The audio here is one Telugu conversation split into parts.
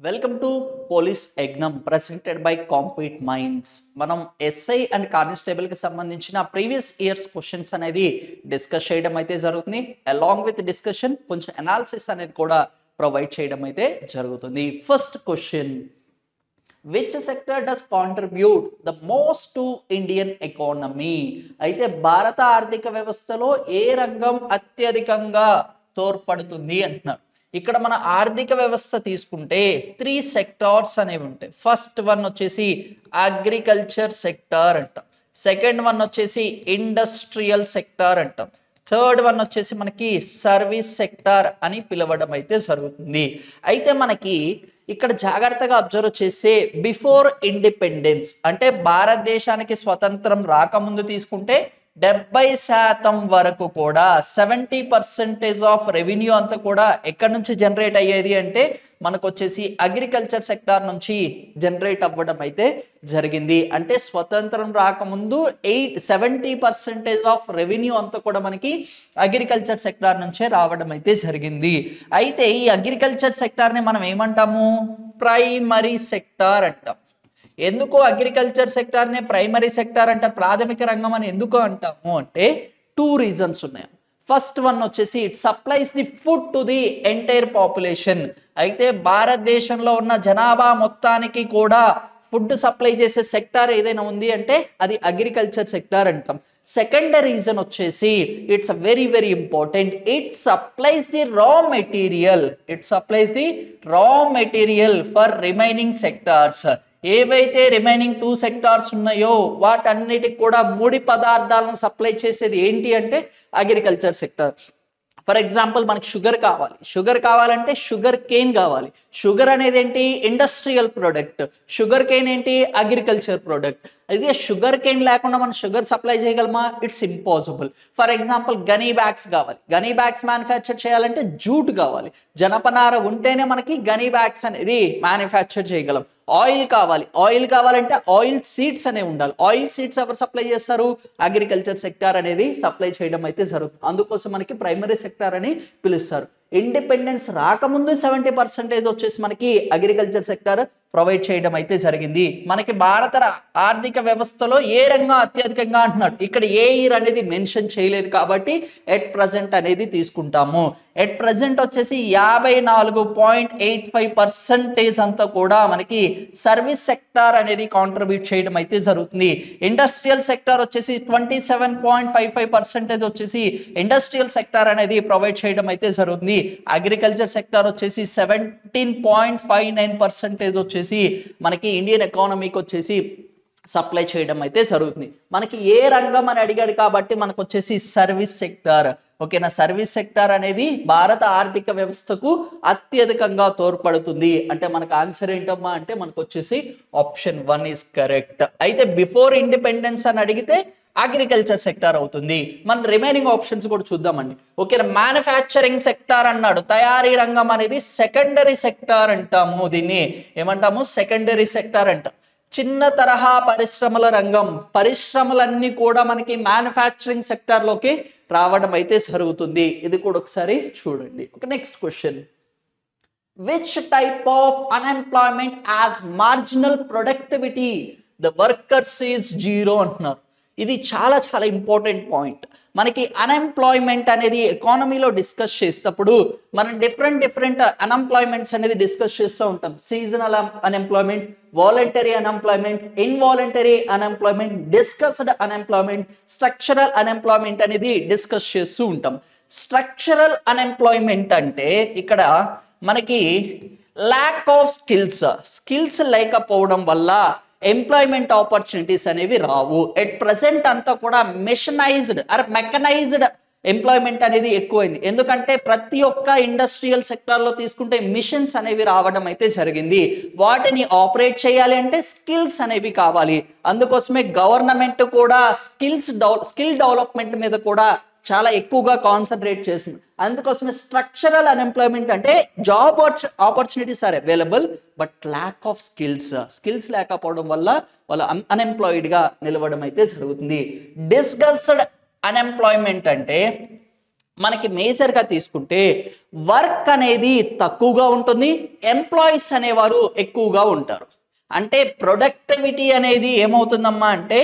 Welcome to police exam presented by compete minds. మనం ఎస్ఐ అండ్ కానిస్టేబుల్ కి సంబంధించిన ప్రీవియస్ ఇయర్స్ క్వశ్చన్స్ అనేది డిస్కస్ చేయడం అయితే జరుగుతుంది. అలాంగ్ విత్ డిస్కషన్ కొంచెం అనాలిసిస్ అనేది కూడా ప్రొవైడ్ చేయడం అయితే జరుగుతుంది. First question, which sector does contribute the most to Indian economy? అయితే భారత ఆర్థిక వ్యవస్థలో ఏ రంగం అత్యధికంగా తోడ్పడుతుంది అంటున్నారు. ఇక్కడ మన ఆర్థిక వ్యవస్థ తీసుకుంటే 3 సెక్టార్స్ అనేవి ఉంటాయి. ఫస్ట్ వన్ వచ్చేసి అగ్రికల్చర్ సెక్టార్ అంటాం, సెకండ్ వన్ వచ్చేసి ఇండస్ట్రియల్ సెక్టార్ అంటాం, థర్డ్ వన్ వచ్చేసి మనకి సర్వీస్ సెక్టార్ అని పిలవడం అయితే జరుగుతుంది. అయితే మనకి ఇక్కడ జాగ్రత్తగా అబ్జర్వ్ చేస్తే బిఫోర్ ఇండిపెండెన్స్ అంటే భారతదేశానికి స్వతంత్రం రాకముందు తీసుకుంటే 70% వరకు కూడా 70% ఆఫ్ రెవెన్యూ అంతా కూడా ఎక్కడి నుంచి జనరేట్ అయ్యేది అంటే మనకు వచ్చేసి అగ్రికల్చర్ సెక్టార్ నుంచి జనరేట్ అవ్వడం అయితే జరిగింది. అంటే స్వతంత్రం రాకముందు 70% ఆఫ్ రెవెన్యూ అంతా కూడా మనకి అగ్రికల్చర్ సెక్టార్ నుంచే రావడం అయితే జరిగింది. అయితే ఈ అగ్రికల్చర్ సెక్టార్ని మనం ఏమంటాము? ప్రైమరీ సెక్టార్ అంటాం. ఎందుకు అగ్రికల్చర్ సెక్టార్ని ప్రైమరీ సెక్టార్ అంటే ప్రాథమిక రంగం అని ఎందుకు అంటాము అంటే 2 రీజన్స్ ఉన్నాయి. ఫస్ట్ వన్ వచ్చేసి it supplies the food to the entire population. అయితే భారతదేశంలో ఉన్న జనాభా మొత్తానికి కూడా ఫుడ్ సప్లై చేసే సెక్టార్ ఏదైనా ఉంది అంటే అది అగ్రికల్చర్ సెక్టార్ అంటాం. సెకండ్ రీజన్ వచ్చేసి it's very very important, it supplies the raw material for remaining sectors. ఏవైతే రిమైనింగ్ 2 సెక్టార్స్ ఉన్నాయో వాటన్నిటికి కూడా ముడి పదార్థాలను సప్లై చేసేది ఏంటి అంటే అగ్రికల్చర్ సెక్టార్. ఫర్ ఎగ్జాంపుల్ మనకి షుగర్ కావాలంటే షుగర్ కేన్ కావాలి. షుగర్ అనేది ఏంటి? Industrial product. షుగర్ కేన్ ఏంటి? Agriculture product. అయితే షుగర్ కేన్ లేకుండా మనం షుగర్ సప్లై చేయగలమా? It's impossible. ఫర్ ఎగ్జాంపుల్ గనీ బ్యాగ్స్ కావాలి. గనీ బ్యాగ్స్ మ్యానుఫ్యాక్చర్ చేయాలంటే జూట్ కావాలి. జనపనార ఉంటేనే మనకి గనీ బ్యాగ్స్ అనేది మ్యానుఫ్యాక్చర్ చేయగలం. ఆయిల్ కావాలంటే ఆయిల్ సీడ్స్ అనేవి ఉండాలి. ఆయిల్ సీడ్స్ ఎవరు సప్లై చేస్తారు? అగ్రికల్చర్ సెక్టార్ అనేది సప్లై చేయడం అయితే జరుగుతుంది. అందుకోసం మనకి ప్రైమరీ సెక్టార్ అని పిలుస్తారు. ఇండిపెండెన్స్ రాకముందు 70% వచ్చేసి మనకి అగ్రికల్చర్ సెక్టార్ ప్రొవైడ్ చేయడం అయితే జరిగింది. మనకి భారత ఆర్థిక వ్యవస్థలో ఏ రంగం అత్యధికంగా అంటున్నాడు. ఇక్కడ ఏ ఇయర్ అనేది మెన్షన్ చేయలేదు కాబట్టి ఎట్ ప్రజెంట్ అనేది తీసుకుంటాము. ఎట్ ప్రజెంట్ వచ్చేసి 54.85% అంతా కూడా మనకి సర్వీస్ సెక్టార్ అనేది కాంట్రిబ్యూట్ చేయడం అయితే జరుగుతుంది. ఇండస్ట్రియల్ సెక్టార్ వచ్చేసి 27.55% వచ్చేసి ఇండస్ట్రియల్ సెక్టార్ అనేది ప్రొవైడ్ చేయడం అయితే జరుగుతుంది. అగ్రికల్చర్ సెక్టార్ వచ్చేసి 17.59% వచ్చేసి మనకి ఇండియన్ ఎకానమీకి వచ్చేసి సప్లై చేయడం అయితే జరుగుతుంది. మనకి ఏ రంగం అని అడిగాడు కాబట్టి మనకు వచ్చేసి సర్వీస్ సెక్టార్. ఓకేనా? సర్వీస్ సెక్టార్ అనేది భారత ఆర్థిక వ్యవస్థకు అత్యధికంగా తోడ్పడుతుంది. అంటే మనకు ఆన్సర్ ఏంటమ్మా అంటే మనకు వచ్చేసి ఆప్షన్ 1 ఈస్ కరెక్ట్. అయితే బిఫోర్ ఇండిపెండెన్స్ అని అడిగితే అగ్రికల్చర్ సెక్టార్ అవుతుంది. మన రిమైనింగ్ ఆప్షన్స్ కూడా చూద్దామండి. ఓకేనా? మ్యానుఫ్యాక్చరింగ్ సెక్టార్ అన్నాడు. తయారీ రంగం అనేది సెకండరీ సెక్టార్ అంటాము. దీన్ని ఏమంటాము? సెకండరీ సెక్టార్ అంటాం. చిన్న తరహా పరిశ్రమల రంగం, పరిశ్రమలన్నీ కూడా మనకి మ్యానుఫ్యాక్చరింగ్ సెక్టార్లోకి రావడం అయితే జరుగుతుంది. ఇది కూడా ఒకసారి చూడండి. Okay, next question, which type of unemployment as marginal productivity the workers is zero అంటున్నారు. ఇది చాలా చాలా ఇంపార్టెంట్ పాయింట్. మనకి అన్ఎంప్లాయ్మెంట్ అనేది ఎకానమీలో డిస్కస్ చేసేటప్పుడు మనం డిఫరెంట్ అన్ఎంప్లాయ్మెంట్స్ అనేది డిస్కస్ చేస్తూ ఉంటాం. Seasonal unemployment, voluntary unemployment, involuntary unemployment, discussed unemployment, structural unemployment అనేది డిస్కస్ చేస్తూ ఉంటాం. స్ట్రక్చరల్ అన్ఎంప్లాయ్మెంట్ అంటే ఇక్కడ మనకి ల్యాక్ ఆఫ్ స్కిల్స్ లేకపోవడం వల్ల ఎంప్లాయ్మెంట్ ఆపర్చునిటీస్ అనేవి రావు. ఎట్ ప్రజెంట్ అంతా కూడా మెకనైజ్డ్ ఎంప్లాయ్మెంట్ అనేది ఎక్కువైంది. ఎందుకంటే ప్రతి ఒక్క ఇండస్ట్రియల్ సెక్టార్లో తీసుకుంటే మిషన్స్ అనేవి రావడం అయితే జరిగింది. వాటిని ఆపరేట్ చేయాలి అంటే స్కిల్స్ అనేవి కావాలి. అందుకోసమే గవర్నమెంట్ కూడా స్కిల్ డెవలప్మెంట్ మీద కూడా చాలా ఎక్కువగా కాన్సన్ట్రేట్ చేసింది. అందుకోసమే స్ట్రక్చరల్ అన్ఎంప్లాయ్మెంట్ అంటే job opportunities are available but lack of skills లేకపోవడం వల్ల వాళ్ళు అన్ఎంప్లాయిడ్గా నిలవడం అయితే జరుగుతుంది. డిస్కస్డ్ అన్ఎంప్లాయ్మెంట్ అంటే మనకి మేజర్గా తీసుకుంటే వర్క్ అనేది తక్కువగా ఉంటుంది, ఎంప్లాయీస్ అనేవారు ఎక్కువగా ఉంటారు. అంటే ప్రొడక్టివిటీ అనేది ఏమవుతుందమ్మా అంటే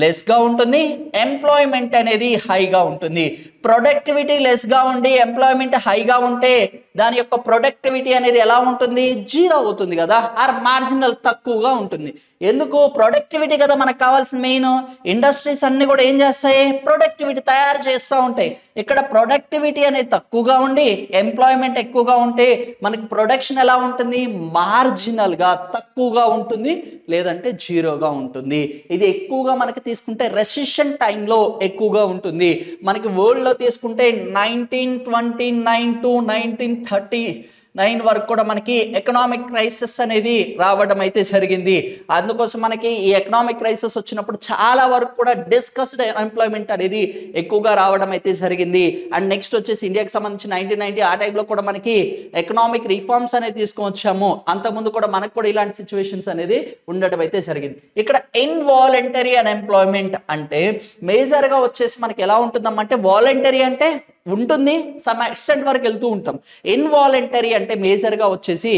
లెస్గా ఉంటుంది, ఎంప్లాయ్మెంట్ అనేది హైగా ఉంటుంది. ప్రొడక్టివిటీ లెస్గా ఉండి ఎంప్లాయ్మెంట్ హైగా ఉంటే దాని యొక్క ప్రొడక్టివిటీ అనేది ఎలా ఉంటుంది, జీరో అవుతుంది కదా, ఆర్ మార్జినల్ తక్కువగా ఉంటుంది. ఎందుకు, ప్రొడక్టివిటీ కదా మనకు కావాల్సిన మెయిన్. ఇండస్ట్రీస్ అన్ని కూడా ఏం చేస్తాయి, ప్రొడక్టివిటీ తయారు చేస్తూ ఉంటాయి. ఇక్కడ ప్రొడక్టివిటీ అనేది తక్కువగా ఉండి ఎంప్లాయ్మెంట్ ఎక్కువగా ఉంటే మనకి ప్రొడక్షన్ ఎలా ఉంటుంది, మార్జినల్గా తక్కువగా ఉంటుంది, లేదంటే జీరోగా ఉంటుంది. ఇది ఎక్కువగా మనకి తీసుకుంటే రెసిషన్ టైంలో ఎక్కువగా ఉంటుంది. మనకి వరల్డ్లో తీసుకుంటే 1929 to 1939 వరకు కూడా మనకి ఎకనామిక్ క్రైసిస్ అనేది రావడం అయితే జరిగింది. అందుకోసం మనకి ఈ ఎకనామిక్ క్రైసిస్ వచ్చినప్పుడు చాలా వరకు కూడా డిస్కస్డ్ అన్ఎంప్లాయ్మెంట్ అనేది ఎక్కువగా రావడం అయితే జరిగింది. అండ్ నెక్స్ట్ వచ్చేసి ఇండియాకి సంబంధించి 1990 ఆ టైంలో కూడా మనకి ఎకనామిక్ రిఫార్మ్స్ అనేది తీసుకొచ్చాము. అంతకుముందు కూడా మనకు కూడా ఇలాంటి సిచ్యువేషన్స్ అనేది ఉండడం అయితే జరిగింది. ఇక్కడ ఇన్వాలంటరీ అన్ఎంప్లాయ్మెంట్ అంటే మేజర్గా వచ్చేసి మనకి ఎలా ఉంటుందమ్మంటే, వాలంటరీ అంటే ఉంటుంది, సమ్ ఎక్స్టెంట్ వరకు వెళ్తూ ఉంటాం. ఇన్వాలంటరీ అంటే మేజర్గా వచ్చేసి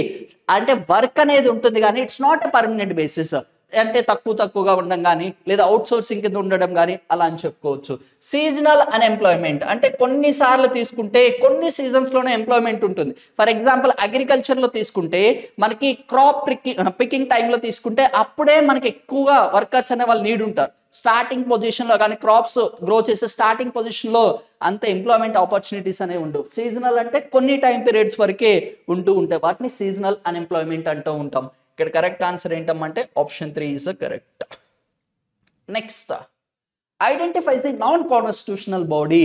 అంటే వర్క్ అనేది ఉంటుంది కానీ it's not a permanent basis. అంటే తక్కువగా ఉండడం కానీ లేదా అవుట్ సోర్సింగ్ కింద ఉండడం కానీ అలా అని చెప్పుకోవచ్చు. సీజనల్ అన్ఎంప్లాయ్మెంట్ అంటే కొన్నిసార్లు తీసుకుంటే కొన్ని సీజన్స్లోనే ఎంప్లాయ్మెంట్ ఉంటుంది. ఫర్ ఎగ్జాంపుల్ అగ్రికల్చర్లో తీసుకుంటే మనకి క్రాప్ పికింగ్ టైంలో తీసుకుంటే అప్పుడే మనకి ఎక్కువగా వర్కర్స్ అనే వాళ్ళు నీడ్ ఉంటారు. స్టార్టింగ్ పొజిషన్లో కానీ క్రాప్స్ గ్రో చేసే స్టార్టింగ్ పొజిషన్లో అంత ఎంప్లాయ్మెంట్ ఆపర్చునిటీస్ అనేవి ఉండవు. సీజనల్ అంటే కొన్ని టైం పీరియడ్స్ వరకే ఉంటూ ఉంటాయి, వాటిని సీజనల్ అన్ఎంప్లాయ్మెంట్ అంటూ ఉంటాం. ఇక్కడ కరెక్ట్ ఆన్సర్ ఏంటంటే option 3 is correct. Next, identifies the non constitutional body.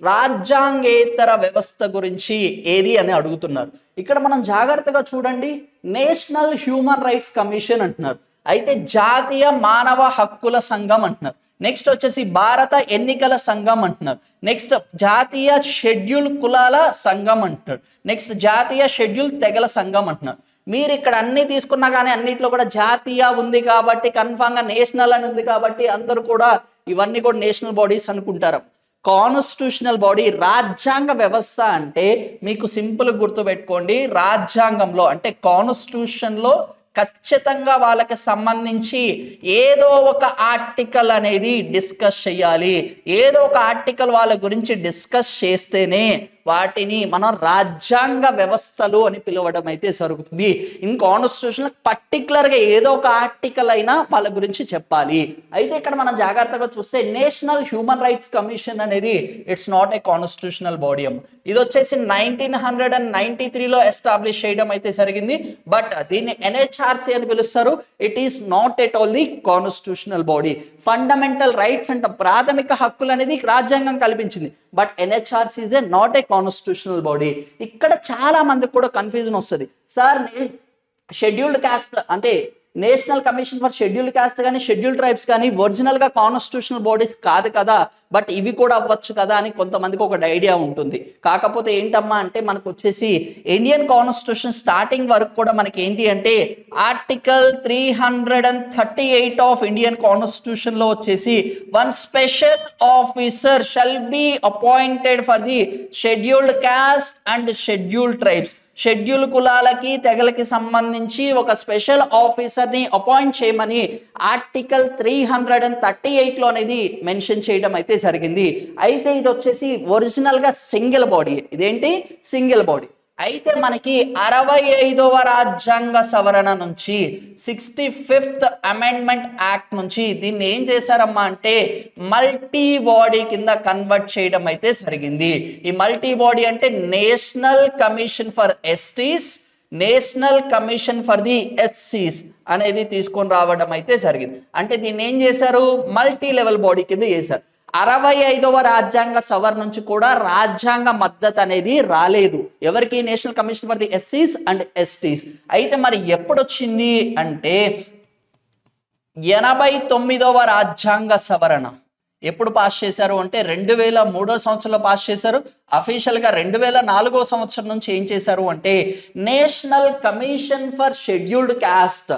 రాజ్యాంగేతర వ్యవస్థ గురించి ఏది అని అడుగుతున్నారు. ఇక్కడ మనం జాగ్రత్తగా చూడండి, నేషనల్ హ్యూమన్ రైట్స్ కమిషన్ అంటున్నారు, అయితే జాతీయ మానవ హక్కుల సంఘం అంటున్నారు. నెక్స్ట్ వచ్చేసి భారత ఎన్నికల సంఘం అంటున్నారు. నెక్స్ట్ జాతీయ షెడ్యూల్ కులాల సంఘం అంటున్నారు. నెక్స్ట్ జాతీయ షెడ్యూల్ తెగల సంఘం అంటున్నారు. మీరు ఇక్కడ అన్ని తీసుకున్నా కానీ అన్నిట్లో కూడా జాతీయ ఉంది కాబట్టి కన్ఫామ్గా నేషనల్ అని ఉంది కాబట్టి అందరూ కూడా ఇవన్నీ కూడా నేషనల్ బాడీస్ అనుకుంటారు. కాన్స్టిట్యూషనల్ బాడీ రాజ్యాంగ వ్యవస్థ అంటే మీకు సింపుల్ గుర్తుపెట్టుకోండి, రాజ్యాంగంలో అంటే కాన్స్టిట్యూషన్లో ఖచ్చితంగా వాళ్ళకి సంబంధించి ఏదో ఒక ఆర్టికల్ అనేది డిస్కస్ చేయాలి. ఏదో ఒక ఆర్టికల్ వాళ్ళ గురించి డిస్కస్ చేస్తేనే వాటిని మనం రాజ్యాంగ వ్యవస్థలు అని పిలవడం అయితే జరుగుతుంది. ఇన్ కాన్స్టిట్యూషన్ పర్టికులర్గా ఏదో ఒక ఆర్టికల్ అయినా వాళ్ళ గురించి చెప్పాలి. అయితే ఇక్కడ మనం జాగ్రత్తగా చూస్తే నేషనల్ హ్యూమన్ రైట్స్ కమిషన్ అనేది it's not a constitutional body. ఇది వచ్చేసి 1993లో ఎస్టాబ్లిష్ చేయడం అయితే జరిగింది. బట్ దీన్ని NHRC అని పిలుస్తారు. It is not at all the constitutional body. Fundamental rights అంటే ప్రాథమిక హక్కులు అనేది రాజ్యాంగం కల్పించింది. But NHRC is a not a constitutional body. ఇక్కడ చాలా మందికి కూడా కన్ఫ్యూజన్ వస్తుంది. సార్ షెడ్యూల్డ్ కాస్ట్ అంటే national commission for scheduled cost కానీ షెడ్యూల్డ్ ట్రైబ్స్ కానీ ఒరిజినల్గా కాన్స్టిట్యూషనల్ బాడీస్ కాదు కదా, బట్ ఇవి కూడా అవ్వచ్చు కదా అని కొంతమందికి ఒక ఐడియా ఉంటుంది. కాకపోతే ఏంటమ్మా అంటే మనకు వచ్చేసి ఇండియన్ కాన్స్టిట్యూషన్ స్టార్టింగ్ వరకు కూడా మనకి ఏంటి అంటే ఆర్టికల్ 338 ఆఫ్ ఇండియన్ కాన్స్టిట్యూషన్ లో వచ్చేసి one special officer shall be appointed for the scheduled cost and scheduled tribes. Schedule కులాలకి తెగలకి సంబంధించి ఒక స్పెషల్ ఆఫీసర్ని అపాయింట్ చేయమని ఆర్టికల్ 338లో అనేది మెన్షన్ చేయడం అయితే జరిగింది. అయితే ఇది వచ్చేసి ఒరిజినల్గా సింగిల్ బాడీ. ఇదేంటి సింగిల్ బాడీ. అయితే మనకి 65వ రాజ్యాంగ సవరణ నుంచి 65th అమెండ్మెంట్ యాక్ట్ నుంచి దీన్ని ఏం చేశారమ్మా అంటే మల్టీ బాడీ కింద కన్వర్ట్ చేయడం అయితే జరిగింది. ఈ మల్టీ బాడీ అంటే national commission for STs, national commission for the ఎస్సీస్ అనేది తీసుకొని రావడం అయితే జరిగింది. అంటే దీన్ని ఏం చేశారు, మల్టీ లెవెల్ బాడీ కింద చేశారు. 65వ రాజ్యాంగ సవరణ నుంచి కూడా రాజ్యాంగ మద్దతు అనేది రాలేదు ఎవరికి, నేషనల్ కమిషన్ ఫర్ ది ఎస్సీస్ అండ్ ఎస్టీస్. అయితే మరి ఎప్పుడు వచ్చింది అంటే 89వ రాజ్యాంగ సవరణ ఎప్పుడు పాస్ చేశారు అంటే 2003 సంవత్సరంలో పాస్ చేశారు. అఫీషియల్గా 2004 సంవత్సరం నుంచి ఏం చేశారు అంటే national commission for scheduled cost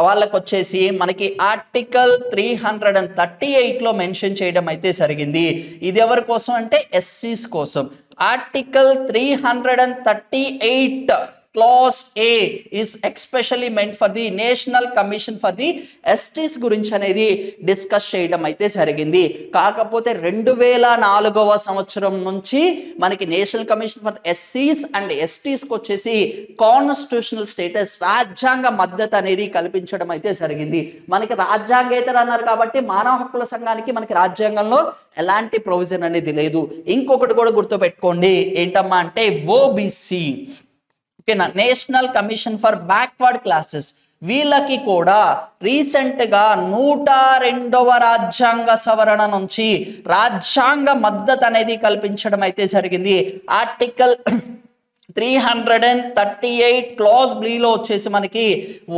వాళ్ళకి వచ్చేసి మనకి ఆర్టికల్ 338లో మెన్షన్ చేయడం అయితే జరిగింది. ఇది ఎవరి కోసం అంటే ఎస్సీస్ కోసం. Article 338 class A is especially meant for the national commission for the STs గురించి అనేది డిస్కస్ చేయడం అయితే జరిగింది. కాకపోతే 2004వ సంవత్సరం నుంచి మనకి నేషనల్ కమిషన్ ఫర్ ఎస్సీస్ అండ్ ఎస్టీస్కి వచ్చేసి కాన్స్టిట్యూషనల్ స్టేటస్ రాజ్యాంగ మద్దతు అనేది కల్పించడం అయితే జరిగింది. మనకి రాజ్యాంగేతర అన్నారు కాబట్టి మానవ హక్కుల సంఘానికి మనకి రాజ్యాంగంలో ఎలాంటి ప్రొవిజన్ అనేది లేదు. ఇంకొకటి కూడా గుర్తుపెట్టుకోండి, ఏంటమ్మా అంటే ఓబీసీ, ఓకేనా, national commission for backward classes. వీళ్ళకి కూడా రీసెంట్ గా 102వ రాజ్యాంగ సవరణ నుంచి రాజ్యాంగ మద్దతు అనేది కల్పించడం అయితే జరిగింది. ఆర్టికల్ 338 క్లాస్ బ్లీలో వచ్చేసి మనకి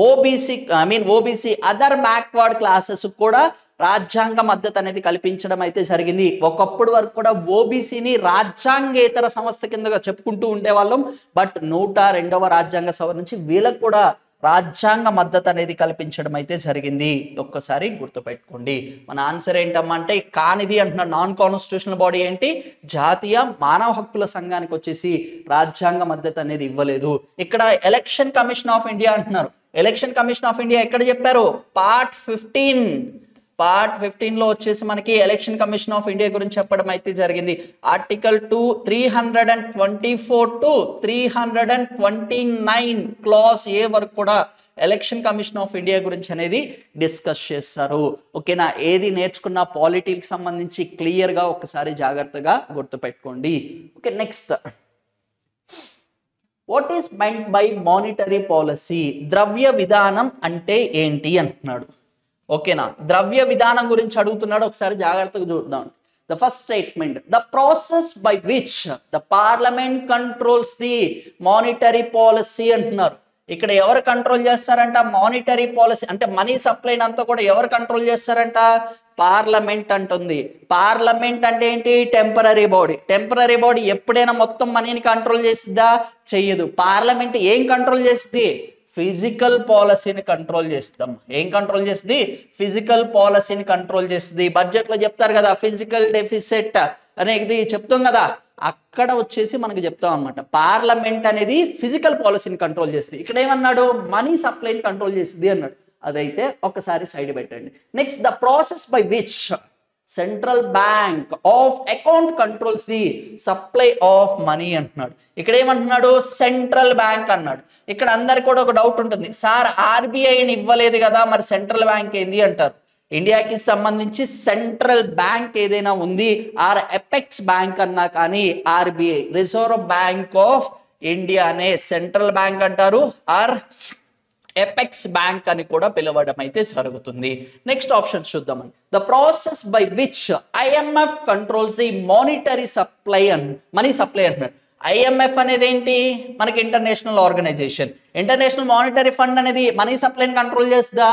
ఓబీసీ అదర్ బ్యాక్వర్డ్ క్లాసెస్ కూడా రాజ్యాంగ మద్దతు అనేది కల్పించడం అయితే జరిగింది. ఒకప్పుడు వరకు కూడా ఓబీసీని రాజ్యాంగేతర సంస్థ కిందగా చెప్పుకుంటూ ఉండేవాళ్ళం. బట్ 102వ రాజ్యాంగ సవరణ నుంచి వీళ్ళకు కూడా రాజ్యాంగ మద్దతు అనేది కల్పించడం అయితే జరిగింది. ఒక్కసారి గుర్తుపెట్టుకోండి. మన ఆన్సర్ ఏంటమ్మా అంటే కానిది అంటున్నారు. నాన్ కాన్స్టిట్యూషనల్ బాడీ ఏంటి? జాతీయ మానవ హక్కుల సంఘానికి వచ్చేసి రాజ్యాంగ మద్దతు అనేది ఇవ్వలేదు. ఇక్కడ ఎలక్షన్ కమిషన్ ఆఫ్ ఇండియా అంటున్నారు. ఎలక్షన్ కమిషన్ ఆఫ్ ఇండియా ఎక్కడ చెప్పారు? పార్ట్ 15లో వచ్చేసి మనకి ఎలక్షన్ కమిషన్ ఆఫ్ ఇండియా గురించి చెప్పడం అయితే జరిగింది. ఆర్టికల్ 324 టు 329 క్లాస్ A వరకు కూడా ఎలక్షన్ కమిషన్ ఆఫ్ ఇండియా గురించి అనేది డిస్కస్ చేస్తారు. ఓకేనా, ఏది నేర్చుకున్న పాలిటీకి సంబంధించి క్లియర్గా ఒకసారి జాగ్రత్తగా గుర్తుపెట్టుకోండి. Okay, next, what is meant by monetary policy? ద్రవ్య విధానం అంటే ఏంటి అంటున్నాడు. ఓకేనా, ద్రవ్య విధానం గురించి అడుగుతున్నాడు. ఒకసారి జాగ్రత్తగా చూద్దాం. The first statement, the process by which the parliament controls the monetary policy అంటున్నారు. ఇక్కడ ఎవరు కంట్రోల్ చేస్తారంట? మానిటరీ పాలసీ అంటే మనీ సప్లైని అంతా కూడా ఎవరు కంట్రోల్ చేస్తారంట? పార్లమెంట్ అంటుంది. పార్లమెంట్ అంటే ఏంటి? Temporary body. టెంపరరీ బాడీ ఎప్పుడైనా మొత్తం మనీని కంట్రోల్ చేసిద్దా? చెయ్యదు. పార్లమెంట్ ఏం కంట్రోల్ చేస్తుంది? ఫిజికల్ పాలసీని కంట్రోల్ చేస్తాం. ఏం కంట్రోల్ చేస్తుంది? ఫిజికల్ పాలసీని కంట్రోల్ చేస్తుంది. బడ్జెట్ లో చెప్తారు కదా ఫిజికల్ డెఫిసిట్ అనేది చెప్తాం కదా, అక్కడ వచ్చేసి మనకు చెప్తాం అన్నమాట. పార్లమెంట్ అనేది ఫిజికల్ పాలసీని కంట్రోల్ చేస్తుంది. ఇక్కడ ఏమన్నాడు? మనీ సప్లైని కంట్రోల్ చేస్తుంది అన్నాడు. అదైతే ఒకసారి సైడ్ పెట్టండి. Next, the process by which central bank of account controls the supply of money అంటున్నాడు. ఇక్కడ ఏమంటున్నాడు? సెంట్రల్ బ్యాంక్ అన్నాడు. ఇక్కడ అందరికి కూడా ఒక డౌట్ ఉంటుంది, సార్ ఆర్బీఐని ఇవ్వలేదు కదా, మరి సెంట్రల్ బ్యాంక్ ఏంది అంటారు. ఇండియాకి సంబంధించి సెంట్రల్ బ్యాంక్ ఏదైనా ఉంది, ఆర్ ఎపెక్స్ బ్యాంక్ అన్నా కానీ RBI reserve bank of India అనే సెంట్రల్ బ్యాంక్ అంటారు, ఆర్ ఎపెక్స్ బ్యాంక్ అని కూడా పిలవడం అయితే జరుగుతుంది. నెక్స్ట్ ఆప్షన్ చూద్దామని. The process by which IMF controls the monetary supply and money supply అంటున్నాడు. ఐఎంఎఫ్ అనేది ఏంటి? మనకి international organisation. International monetary fund అనేది మనీ సప్లైని కంట్రోల్ చేస్తుందా?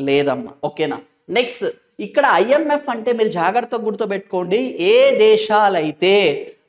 లేదమ్మా. ఓకేనా, నెక్స్ట్, ఇక్కడ ఐఎంఎఫ్ అంటే మీరు జాగ్రత్తగా గుర్తుపెట్టుకోండి, ఏ దేశాలైతే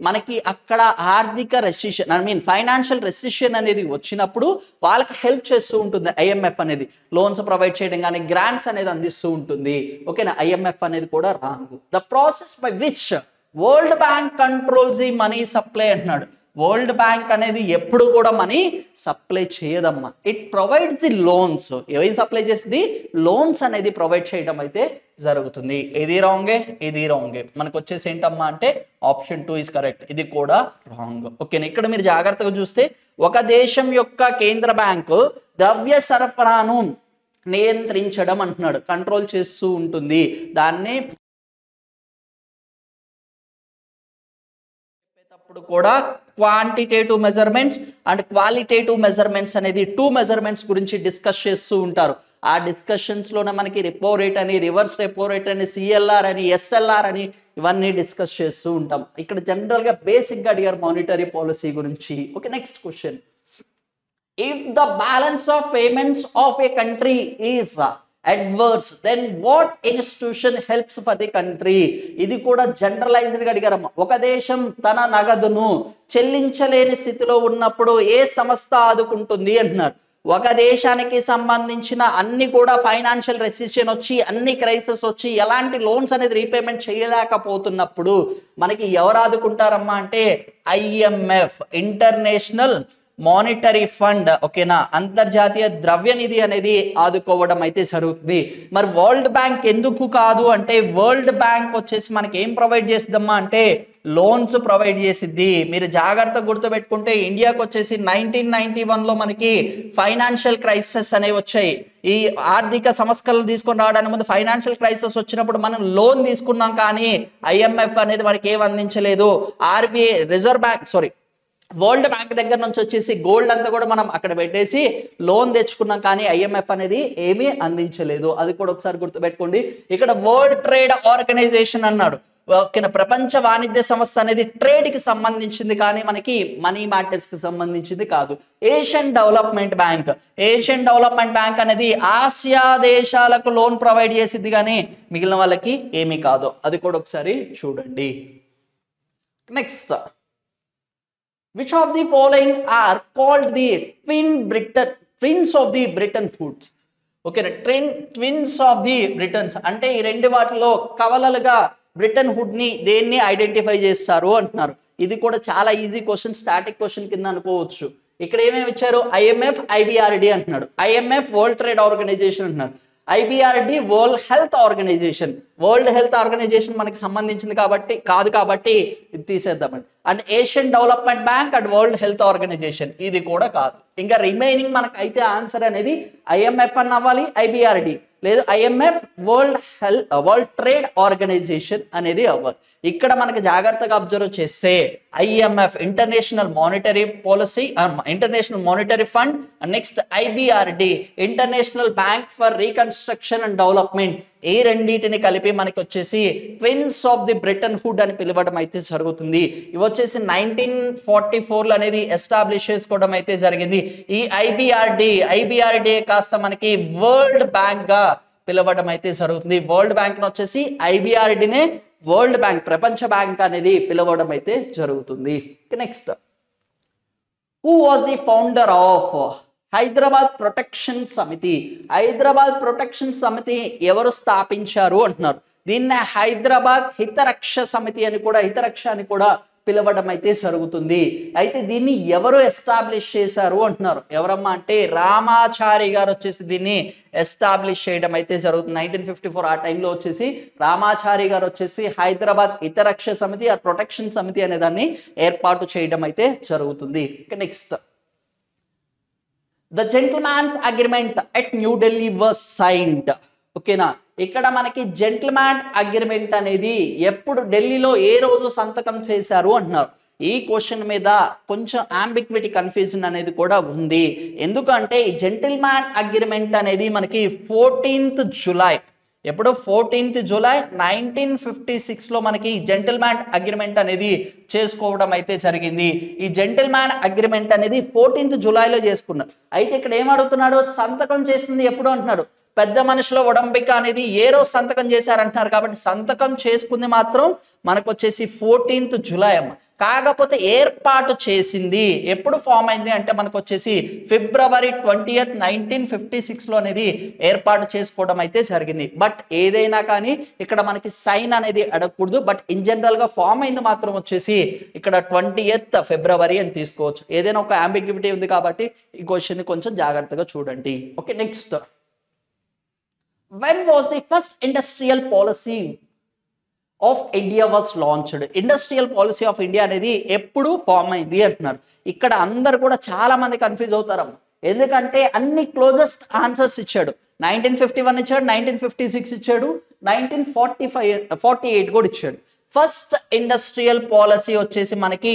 మనకి అక్కడ ఆర్థిక రెసిషన్ ఫైనాన్షియల్ రెసిషన్ అనేది వచ్చినప్పుడు వాళ్ళకి హెల్ప్ చేస్తూ ఉంటుంది ఐఎంఎఫ్ అనేది. లోన్స్ ప్రొవైడ్ చేయడం కానీ గ్రాంట్స్ అనేది అందిస్తూ ఉంటుంది. ఓకేనా, ఐఎంఎఫ్ అనేది కూడా wrong. The process by which world bank controls the money supply అంటున్నాడు. వరల్డ్ బ్యాంక్ అనేది ఎప్పుడు కూడా మనీ సప్లై చేయదమ్మా. It provides the loans. ఏం సప్లై చేస్తుంది? లోన్స్ అనేది ప్రొవైడ్ చేయడం అయితే జరుగుతుంది. ఇది రాంగే, ఇది రాంగే. మనకు వచ్చేసి ఏంటమ్మా అంటే ఆప్షన్ 2 ఇస్ కరెక్ట్. ఇది కూడా రాంగ్. ఓకేనా, ఇక్కడ మీరు జాగ్రత్తగా చూస్తే ఒక దేశం యొక్క కేంద్ర బ్యాంకు ద్రవ్య సరఫరాను నియంత్రించడం అంటున్నాడు, కంట్రోల్ చేస్తూ ఉంటుంది. దాన్ని కూడా quantitative measurements and qualitative measurements అనేది 2 మెజర్మెంట్స్ గురించి డిస్కస్ చేస్తూ ఉంటారు. ఆ డిస్కషన్స్ లోనే మనకి రెపో రేట్ అని, రివర్స్ రెపో రేట్ అని, సిఎల్ఆర్ అని, ఎస్ఎల్ఆర్ అని ఇవన్నీ డిస్కస్ చేస్తూ ఉంటాం. ఇక్కడ జనరల్ గా బేసిక్ గా అడిగారు మానిటరీ పాలసీ గురించి. Okay, next question, if the balance of payments of A country is adverse, then what institution helps for the country? ఇది కూడా జనరలైజ్డ్ గా అడిగారమ్మ. ఒక దేశం తన నగదును చెల్లించలేని స్థితిలో ఉన్నప్పుడు ఏ సంస్థ ఆదుకుంటుంది అంటున్నారు. ఒక దేశానికి సంబంధించిన అన్ని కూడా ఫైనాన్షియల్ రెసిషన్ వచ్చి అన్ని క్రైసిస్ వచ్చి ఎలాంటి లోన్స్ అనేది రీపేమెంట్ చేయలేకపోతున్నప్పుడు మనకి ఎవరు ఆదుకుంటారమ్మా అంటే ఐఎంఎఫ్, ఇంటర్నేషనల్ మానిటరీ ఫండ్, ఓకేనా, అంతర్జాతీయ ద్రవ్య నిధి అనేది ఆదుకోవడం అయితే జరుగుతుంది. మరి వరల్డ్ బ్యాంక్ ఎందుకు కాదు అంటే వరల్డ్ బ్యాంక్ వచ్చేసి మనకి ఏం ప్రొవైడ్ చేసిద్దమ్మా అంటే లోన్స్ ప్రొవైడ్ చేసిద్ది. మీరు జాగ్రత్తగా గుర్తుపెట్టుకుంటే ఇండియాకి వచ్చేసి 1991లో మనకి ఫైనాన్షియల్ క్రైసిస్ అనేవి వచ్చాయి. ఈ ఆర్థిక సంస్కరణలు తీసుకొని రావడానికి ముందు ఫైనాన్షియల్ క్రైసిస్ వచ్చినప్పుడు మనం లోన్ తీసుకున్నాం, కానీ ఐఎంఎఫ్ అనేది మనకి ఏం అందించలేదు. RBI, reserve bank, world bank దగ్గర నుంచి వచ్చేసి గోల్డ్ అంతా కూడా మనం అక్కడ పెట్టేసి లోన్ తెచ్చుకున్నాం, కానీ ఐఎంఎఫ్ అనేది ఏమీ అందించలేదు. అది కూడా ఒకసారి గుర్తుపెట్టుకోండి. ఇక్కడ వరల్డ్ ట్రేడ్ ఆర్గనైజేషన్ అన్నాడు, ఓకేనా, ప్రపంచ వాణిజ్య సంస్థ అనేది ట్రేడ్ కి సంబంధించింది కానీ మనకి మనీ మ్యాటర్స్ కి సంబంధించింది కాదు. ఏషియన్ డెవలప్మెంట్ బ్యాంక్ అనేది ఆసియా దేశాలకు లోన్ ప్రొవైడ్ చేసిద్ది కానీ మిగిలిన వాళ్ళకి ఏమీ కాదు. అది కూడా ఒకసారి చూడండి. Next, which of the following are called the twins of the Bretton Woods? Okay, twins of the Britons అంటే ఈ రెండు వాటిలో కవలలుగా బ్రిటన్ హుడ్ ని దేన్ని ఐడెంటిఫై చేస్తారు అంటున్నారు. ఇది కూడా చాలా ఈజీ క్వశ్చన్, స్టాటిక్ క్వశ్చన్ కింద అనుకోవచ్చు. ఇక్కడ ఏమేమి ఇచ్చారు? ఐఎంఎఫ్, ఐబిఆర్డి అంటున్నాడు. ఐఎంఎఫ్ వరల్డ్ ట్రేడ్ ఆర్గనైజేషన్ అంటున్నారు. ఐబిఆర్డి వరల్డ్ హెల్త్ ఆర్గనైజేషన్ మనకి సంబంధించింది కాబట్టి ఇది తీసేద్దామండి. And Asian development bank and world health organization ఇది కూడా కాదు. ఇంకా రిమైనింగ్ మనకు అయితే ఆన్సర్ అనేది ఐఎంఎఫ్ అని అవ్వాలి, ఐబిఆర్డి లేదు ఐఎంఎఫ్, వరల్డ్ ట్రేడ్ ఆర్గనైజేషన్ అనేది అవ్వాలి. ఇక్కడ మనకి జాగ్రత్తగా అబ్జర్వ్ చేస్తే IMF international monetary fund, next IBRD international bank for reconstruction and development, ఈ రెండింటిని కలిపి మనకి వచ్చేసి twins of the Britain hood అని పిలవడం అయితే జరుగుతుంది. ఇవి వచ్చేసి 1944లో అనేది ఎస్టాబ్లిష్ చేసుకోవడం అయితే జరిగింది. ఈ ఐబిఆర్డి కాస్త మనకి వరల్డ్ బ్యాంక్ గా పిలవడం అయితే జరుగుతుంది. వరల్డ్ బ్యాంక్ వచ్చేసి ఐబిఆర్డినే వరల్డ్ బ్యాంక్, ప్రపంచ బ్యాంక్ అనేది పిలవడం అయితే జరుగుతుంది. Next, who was the founder of Hyderabad protection సమితి ఎవరు స్థాపించారు అంటున్నారు. దీన్ని హైదరాబాద్ హితరక్ష అని కూడా పిలవడం అయితే జరుగుతుంది. అయితే దీన్ని ఎవరు ఎస్టాబ్లిష్ చేశారు అంటున్నారు. ఎవరమ్మా అంటే రామాచారి గారు వచ్చేసి దీన్ని ఎస్టాబ్లిష్ చేయడం అయితే జరుగుతుంది. 1954 ఆ టైంలో వచ్చేసి రామాచారి గారు వచ్చేసి హైదరాబాద్ హితరక్ష సమితి, ఆ ప్రొటెక్షన్ సమితి అనే దాన్ని ఏర్పాటు చేయడం అయితే జరుగుతుంది. Next, the gentleman's agreement at New Delhi was signed. ఓకేనా, ఇక్కడ మనకి జెంటిల్‌మ్యాన్ అగ్రిమెంట్ అనేది ఎప్పుడు ఢిల్లీలో ఏ రోజు సంతకం చేశారు అంటున్నారు. ఈ క్వశ్చన్ మీద కొంచెం అంబిగ్విటీ, కన్ఫ్యూజన్ అనేది కూడా ఉంది. ఎందుకంటే ఈ జెంటిల్‌మ్యాన్ అగ్రిమెంట్ అనేది మనకి 14th జూలై, ఎప్పుడు 14th జూలై 1956లో మనకి జెంటిల్‌మ్యాన్ అగ్రిమెంట్ అనేది చేసుకోవడం అయితే జరిగింది. ఈ జెంటిల్‌మ్యాన్ అగ్రిమెంట్ అనేది 14th జూలైలో చేసుకున్నారు. అయితే ఇక్కడ ఏమడుగుతున్నాడు, సంతకం చేసింది ఎప్పుడు అంటున్నాడు. పెద్ద మనుషుల ఒడంబిక అనేది ఏ రోజు సంతకం చేశారంటున్నారు. కాబట్టి సంతకం చేసుకుంది మాత్రం మనకు వచ్చేసి 14th జూలై అమ్మ. కాకపోతే ఏర్పాటు చేసింది ఎప్పుడు ఫామ్ అయింది అంటే మనకు వచ్చేసి February 20th 1956లో అనేది ఏర్పాటు చేసుకోవడం అయితే జరిగింది. బట్ ఏదైనా కానీ ఇక్కడ మనకి సైన్ అనేది అడగకూడదు. బట్ ఇన్ జనరల్ గా ఫామ్ అయింది మాత్రం వచ్చేసి ఇక్కడ 20th February అని తీసుకోవచ్చు. ఏదైనా ఒక అంబిగ్విటీ ఉంది కాబట్టి ఈ క్వశ్చన్ ని కొంచెం జాగ్రత్తగా చూడండి. Okay, next, when was the first industrial policy of India was launched? Industrial policy of India అనేది ఎప్పుడు ఫామ్ అయింది అంటున్నారు. ఇక్కడ అందరు కూడా చాలా మంది కన్ఫ్యూజ్ అవుతారు, ఎందుకంటే అన్ని క్లోజెస్ట్ ఆన్సర్స్ ఇచ్చాడు. 1951 ఇచ్చాడు, 1956 ఇచ్చాడు, 1948 కూడా ఇచ్చాడు. ఫస్ట్ ఇండస్ట్రియల్ పాలసీ వచ్చేసి మనకి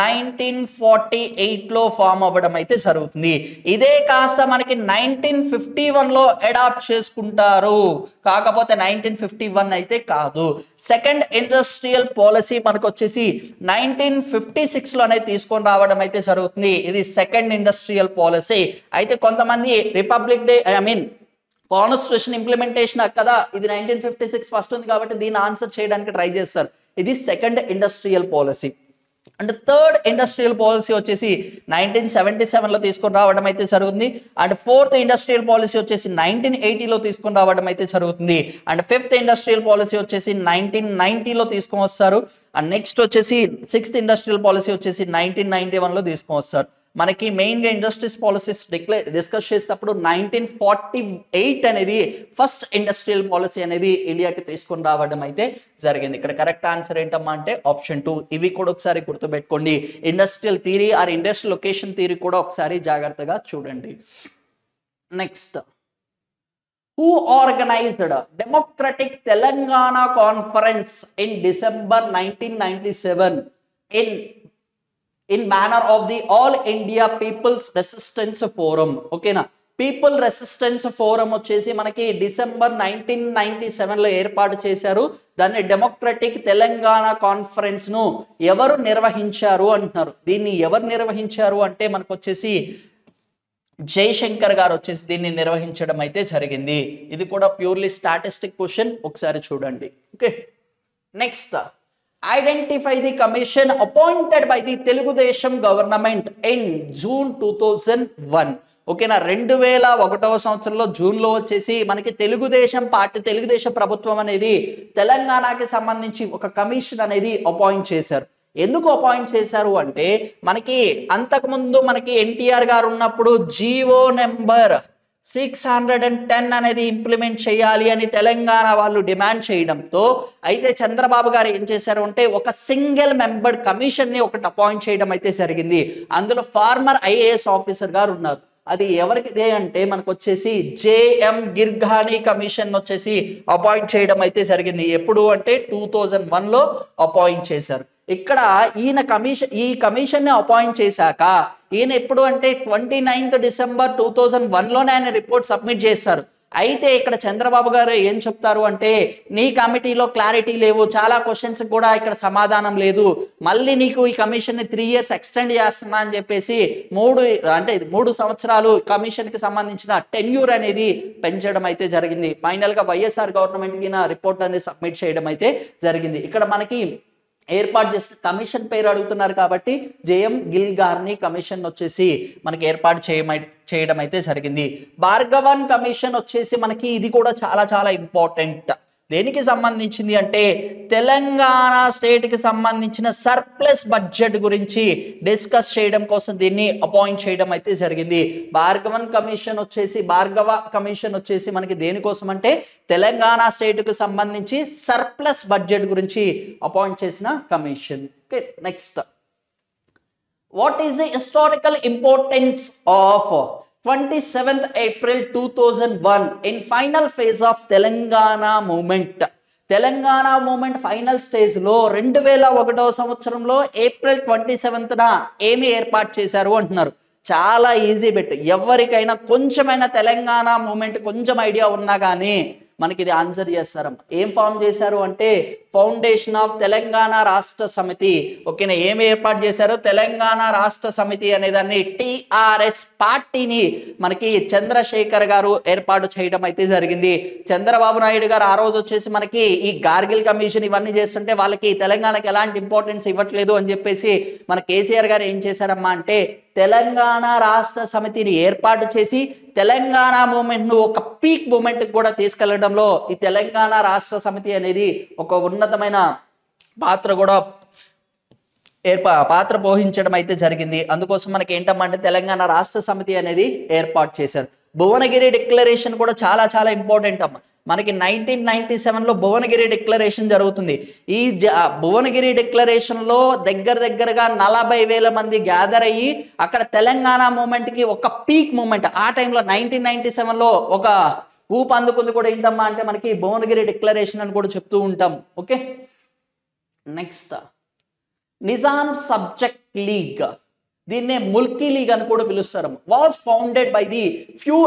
1948లో ఫామ్ అవ్వడం అయితే జరుగుతుంది. ఇదే కాస్త మనకి 1951లో అడాప్ట్ చేసుకుంటారు, కాకపోతే 1951 అయితే కాదు. సెకండ్ ఇండస్ట్రియల్ పాలసీ మనకు వచ్చేసి 1956లోనే తీసుకొని రావడం అయితే జరుగుతుంది. ఇది సెకండ్ ఇండస్ట్రియల్ పాలసీ. అయితే కొంతమంది రిపబ్లిక్ డే కాన్స్టిట్యూషన్ ఇంప్లిమెంటేషన్ కదా, ఇది 1956 ఫస్ట్ ఉంది కాబట్టి దీన్ని ఆన్సర్ చేయడానికి ట్రై చేస్తారు. ఇది second industrial policy. And third industrial policy వచ్చేసి 1977లో తీసుకొని రావడం అయితే జరుగుతుంది. అండ్ ఫోర్త్ ఇండస్ట్రియల్ పాలసీ వచ్చేసి 1980లో తీసుకొని రావడం అయితే జరుగుతుంది. అండ్ ఫిఫ్త్ ఇండస్ట్రియల్ పాలసీ వచ్చేసి 1990లో తీసుకొని వస్తారు. అండ్ నెక్స్ట్ వచ్చేసి సిక్స్త్ ఇండస్ట్రియల్ పాలసీ వచ్చేసి 1991లో తీసుకొని వస్తారు. మనకి మెయిన్గా ఇండస్ట్రీస్ పాలసీస్ డిస్కస్ చేసేటప్పుడు 1948 అనేది ఫస్ట్ ఇండస్ట్రియల్ పాలసీ అనేది ఇండియాకి తీసుకొని రావడం అయితే జరిగింది. ఇక్కడ కరెక్ట్ ఆన్సర్ ఏంటమ్మా అంటే ఆప్షన్ 2. ఇవి కూడా ఒకసారి గుర్తుపెట్టుకోండి. Industrial theory are industrial location theory కూడా ఒకసారి జాగ్రత్తగా చూడండి. Next, who organized Democratic Telangana Conference in December 1997 in manner of the All India People's Resistance Forum? ఓకేనా, పీపుల్ రెసిస్టెన్స్ ఫోరం వచ్చేసి మనకి డిసెంబర్ 1997లో ఏర్పాటు చేశారు. దాన్ని డెమోక్రటిక్ తెలంగాణ కాన్ఫరెన్స్ ను ఎవరు నిర్వహించారు అంటున్నారు. దీన్ని ఎవరు నిర్వహించారు అంటే మనకు వచ్చేసి జయశంకర్ గారు వచ్చేసి దీన్ని నిర్వహించడం అయితే జరిగింది. ఇది కూడా ప్యూర్లీ స్టాటిస్టిక్ క్వశ్చన్, ఒకసారి చూడండి. Okay, next, identify the commission appointed by the Telugu Desam government in June 2001. ఓకేనా, 2001వ సంవత్సరంలో జూన్లో వచ్చేసి మనకి తెలుగుదేశం ప్రభుత్వం అనేది తెలంగాణకి సంబంధించి ఒక కమిషన్ అనేది అపాయింట్ చేశారు. ఎందుకు అపాయింట్ చేశారు అంటే మనకి అంతకుముందు మనకి ఎన్టీఆర్ గారు ఉన్నప్పుడు జీవో నెంబర్ 610 అనేది ఇంప్లిమెంట్ చేయాలి అని తెలంగాణ వాళ్ళు డిమాండ్ చేయడంతో అయితే చంద్రబాబు గారు ఏం చేశారు అంటే ఒక సింగిల్ మెంబర్డ్ కమిషన్ ని ఒకటి అపాయింట్ చేయడం అయితే జరిగింది. అందులో ఫార్మర్ ఐఏఎస్ ఆఫీసర్ గారు ఉన్నారు. అది ఎవరికిదే అంటే మనకు వచ్చేసి జేఎం గిర్గానీ కమిషన్ వచ్చేసి అపాయింట్ చేయడం అయితే జరిగింది. ఎప్పుడు అంటే 2001లో అపాయింట్ చేశారు. ఇక్కడ ఈ కమిషన్ ని అపాయింట్ చేశాక ఈయన ఎప్పుడు అంటే 29th December 2001లోనే ఆయన రిపోర్ట్ సబ్మిట్ చేస్తారు. అయితే ఇక్కడ చంద్రబాబు గారు ఏం చెప్తారు అంటే నీ కమిటీలో క్లారిటీ లేవు, చాలా క్వశ్చన్స్ కూడా ఇక్కడ సమాధానం లేదు, మళ్ళీ నీకు ఈ కమిషన్ ని 3 years ఎక్స్టెండ్ చేస్తున్నా అని చెప్పేసి 3 సంవత్సరాలు కమిషన్ కి సంబంధించిన టెన్యూర్ అనేది పెంచడం అయితే జరిగింది. ఫైనల్ గా వైఎస్ఆర్ గవర్నమెంట్ కి రిపోర్ట్ అనేది సబ్మిట్ చేయడం అయితే జరిగింది. ఇక్కడ మనకి ఏర్పాటు చేసిన కమిషన్ పేరు అడుగుతున్నారు కాబట్టి జేఎం గిర్గానీ కమిషన్ వచ్చేసి మనకి ఏర్పాటు చేయడం అయితే జరిగింది. భార్గవన్ కమిషన్ వచ్చేసి మనకి ఇది కూడా చాలా చాలా ఇంపార్టెంట్. దేనికి సంబంధించింది అంటే తెలంగాణ స్టేట్ కి సంబంధించిన సర్ప్లస్ బడ్జెట్ గురించి డిస్కస్ చేయడం కోసం దీన్ని అపాయింట్ చేయడం అయితే జరిగింది. భార్గవ కమిషన్ వచ్చేసి మనకి దేనికోసం అంటే తెలంగాణ స్టేట్ కు సంబంధించి సర్ప్లస్ బడ్జెట్ గురించి అపాయింట్ చేసిన commission. Okay, next, what is the historical importance of 27th April 2001 in final phase of Telangana movement. Telangana movement final stage లో 2001వ సంవత్సరంలో ఏప్రిల్ 27న ఏమి ఏర్పాటు చేశారు అంటున్నారు. చాలా ఈజీ బిట్, ఎవరికైనా కొంచెమైనా తెలంగాణ మూమెంట్ కొంచెం ఐడియా ఉన్నా కానీ మనకి ఇది ఆన్సర్ చేస్తారమ్మా. ఏం ఫామ్ చేశారు అంటే ఫౌండేషన్ ఆఫ్ తెలంగాణ రాష్ట్ర సమితి. ఓకేనా, ఏమి ఏర్పాటు చేశారు? తెలంగాణ రాష్ట్ర సమితి అనే దాన్ని టిఆర్ఎస్ పార్టీని మనకి చంద్రశేఖర్ గారు ఏర్పాటు చేయడం అయితే జరిగింది. చంద్రబాబు నాయుడు గారు ఆ రోజు వచ్చేసి మనకి ఈ గార్గిల్ కమిషన్ ఇవన్నీ చేస్తుంటే వాళ్ళకి తెలంగాణకి ఎలాంటి ఇంపార్టెన్స్ ఇవ్వట్లేదు అని చెప్పేసి మన కేసీఆర్ గారు ఏం చేశారమ్మా అంటే తెలంగాణ రాష్ట్ర సమితిని ఏర్పాటు చేసి తెలంగాణ మూమెంట్ ను ఒక పీక్ మూమెంట్ కూడా తీసుకెళ్లడంలో ఈ తెలంగాణ రాష్ట్ర సమితి అనేది ఒక ఉన్నతమైన పాత్ర పోషించడం అయితే జరిగింది. అందుకోసం మనకి ఏంటమ్మా అంటే తెలంగాణ రాష్ట్ర సమితి అనేది ఏర్పాటు చేశారు. భువనగిరి డిక్లరేషన్ కూడా చాలా చాలా ఇంపార్టెంట్ అమ్మ. మనకి 1997లో భువనగిరి డిక్లరేషన్ జరుగుతుంది. ఈ భువనగిరి డిక్లరేషన్ లో దగ్గరగా 40,000 మంది గ్యాదర్ అయ్యి అక్కడ తెలంగాణ మూమెంట్ కి ఒక పీక్ మూమెంట్ ఆ టైంలో 1997లో ఒక ఊపు అందుకుంది కూడా ఏంటమ్మా అంటే మనకి భువనగిరి డిక్లరేషన్ అని కూడా చెప్తూ ఉంటాం. Okay, next, Nizam subject league, దీన్నే ముల్కీ లీగ్ అని కూడా పిలుస్తారు. Was founded by the few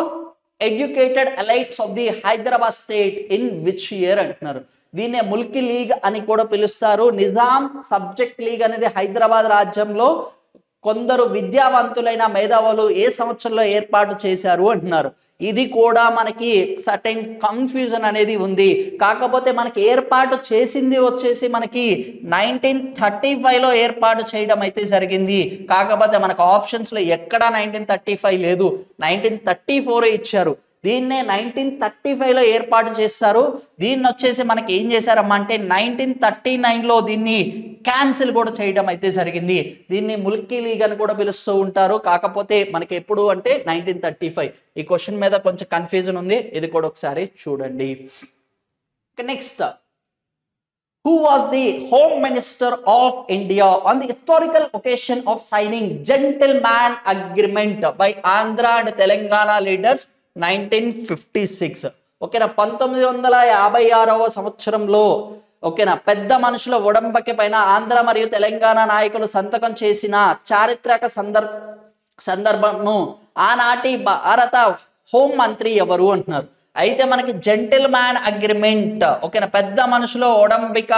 educated elites of the Hyderabad state in which year అంటున్నారు. దీన్నే ముల్కీ లీగ్ అని కూడా పిలుస్తారు. నిజాం సబ్జెక్ట్ లీగ్ అనేది హైదరాబాద్ రాజ్యంలో కొందరు విద్యావంతులైన మేధావులు ఏ సంవత్సరంలో ఏర్పాటు చేశారు అంటున్నారు. ఇది కూడా మనకి సర్టెన్ కన్ఫ్యూజన్ అనేది ఉంది. కాకపోతే మనకి ఏర్పాటు చేసింది వచ్చేసి మనకి 1935లో ఏర్పాటు చేయడం అయితే జరిగింది. కాకపోతే మనకు ఆప్షన్స్లో ఎక్కడా 1935 లేదు, 1934 ఇచ్చారు. దీన్నే 1935లో ఏర్పాటు చేస్తారు. దీన్ని వచ్చేసి మనకి ఏం చేశారమ్మా అంటే 1939లో దీన్ని క్యాన్సిల్ కూడా చేయడం అయితే జరిగింది. దీన్ని ముల్కీ లీగ్ అని కూడా పిలుస్తూ ఉంటారు. కాకపోతే మనకి ఎప్పుడు అంటే 1935. ఈ క్వశ్చన్ మీద కొంచెం కన్ఫ్యూజన్ ఉంది, ఇది కూడా ఒకసారి చూడండి. Next, who was the Home Minister of India on the historical occasion of signing Gentleman Agreement by Andhra and Telangana leaders 1956? ఓకేనా, 1956వ సంవత్సరంలో ఓకేనా పెద్ద మనుషుల ఉడంబకి పైన ఆంధ్ర మరియు తెలంగాణ నాయకులు సంతకం చేసిన చారిత్రక సందర్భంను ఆనాటి భారత హోం మంత్రి ఎవరు అంటున్నారు. అయితే మనకి జెంటిల్మ్యాన్ అగ్రిమెంట్ ఓకేనా పెద్ద మనుషుల ఒడంబిక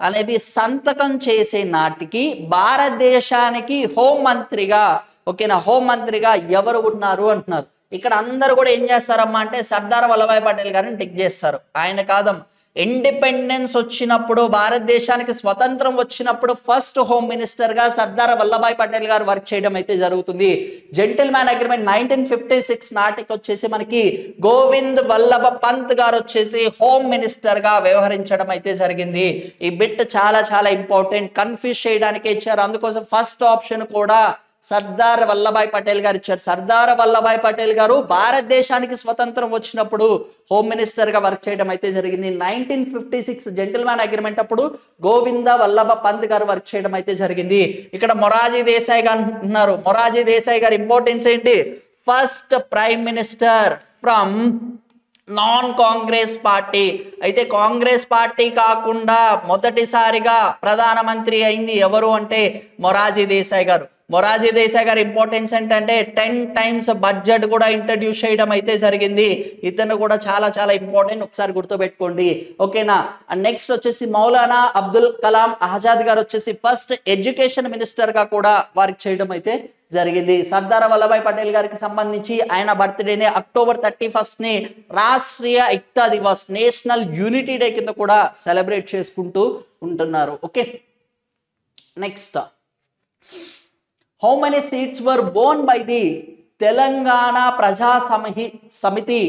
అనేది సంతకం చేసే నాటికి భారతదేశానికి హోం మంత్రిగా ఓకేనా హోం మంత్రిగా ఎవరు ఉన్నారు అంటున్నారు. ఇక్కడ అందరూ కూడా ఏం చేస్తారమ్మా అంటే సర్దార్ వల్లభాయ్ పటేల్ గారిని టిక్ చేస్తారు. ఆయన కాదమ్మా, ఇండిపెండెన్స్ వచ్చినప్పుడు భారతదేశానికి స్వతంత్రం వచ్చినప్పుడు ఫస్ట్ హోమ్ మినిస్టర్ గా సర్దార్ వల్లభాయ్ పటేల్ గారు వర్క్ చేయడం అయితే జరుగుతుంది. జెంటిల్మ్యాన్ అగ్రిమెంట్ 1956 నాటికి వచ్చేసి మనకి గోవింద్ వల్లభ పంత్ గారు వచ్చేసి హోమ్ మినిస్టర్ గా వ్యవహరించడం అయితే జరిగింది. ఈ బిట్ చాలా చాలా ఇంపార్టెంట్, కన్ఫ్యూజ్ చేయడానికి ఇచ్చారు. అందుకోసం ఫస్ట్ ఆప్షన్ కూడా సర్దార్ వల్లభాయ్ పటేల్ గారు ఇచ్చారు. సర్దార్ వల్లభాయ్ పటేల్ గారు భారతదేశానికి స్వతంత్రం వచ్చినప్పుడు హోమ్ మినిస్టర్ గా వర్క్ చేయడం అయితే జరిగింది. 1956 జెంటిల్మ్యాన్ అగ్రిమెంట్ అప్పుడు గోవింద వల్లభ పంత్ గారు వర్క్ చేయడం అయితే జరిగింది. ఇక్కడ మొరార్జీ దేశాయ్ గారు అంటున్నారు. మొరార్జీ దేశాయ్ గారి ఇంపార్టెన్స్ ఏంటి? First prime minister from non Congress party. అయితే కాంగ్రెస్ పార్టీ కాకుండా మొదటిసారిగా ప్రధానమంత్రి అయింది ఎవరు అంటే మొరార్జీ దేశాయ్ గారు. మొరార్జీ దేశాయ్ గారి ఇంపార్టెన్స్ ఏంటంటే 10 times బడ్జెట్ కూడా ఇంట్రడ్యూస్ చేయడం అయితే జరిగింది. ఇతను కూడా చాలా చాలా ఇంపార్టెంట్, ఒకసారి గుర్తుపెట్టుకోండి ఓకేనా. అండ్ నెక్స్ట్ వచ్చేసి మౌలానా అబ్దుల్ కలాం ఆజాద్ గారు వచ్చేసి ఫస్ట్ ఎడ్యుకేషన్ మినిస్టర్ గా కూడా వర్క్ చేయడం అయితే జరిగింది. సర్దార్ వల్లభాయ్ పటేల్ గారికి సంబంధించి ఆయన బర్త్డేని అక్టోబర్ 31 ని రాష్ట్రీయ ఏకతా దివస్ నేషనల్ యూనిటీ డే కింద కూడా సెలబ్రేట్ చేసుకుంటూ ఉంటున్నారు. Okay, next, how many seats were won by the Telangana Praja Samiti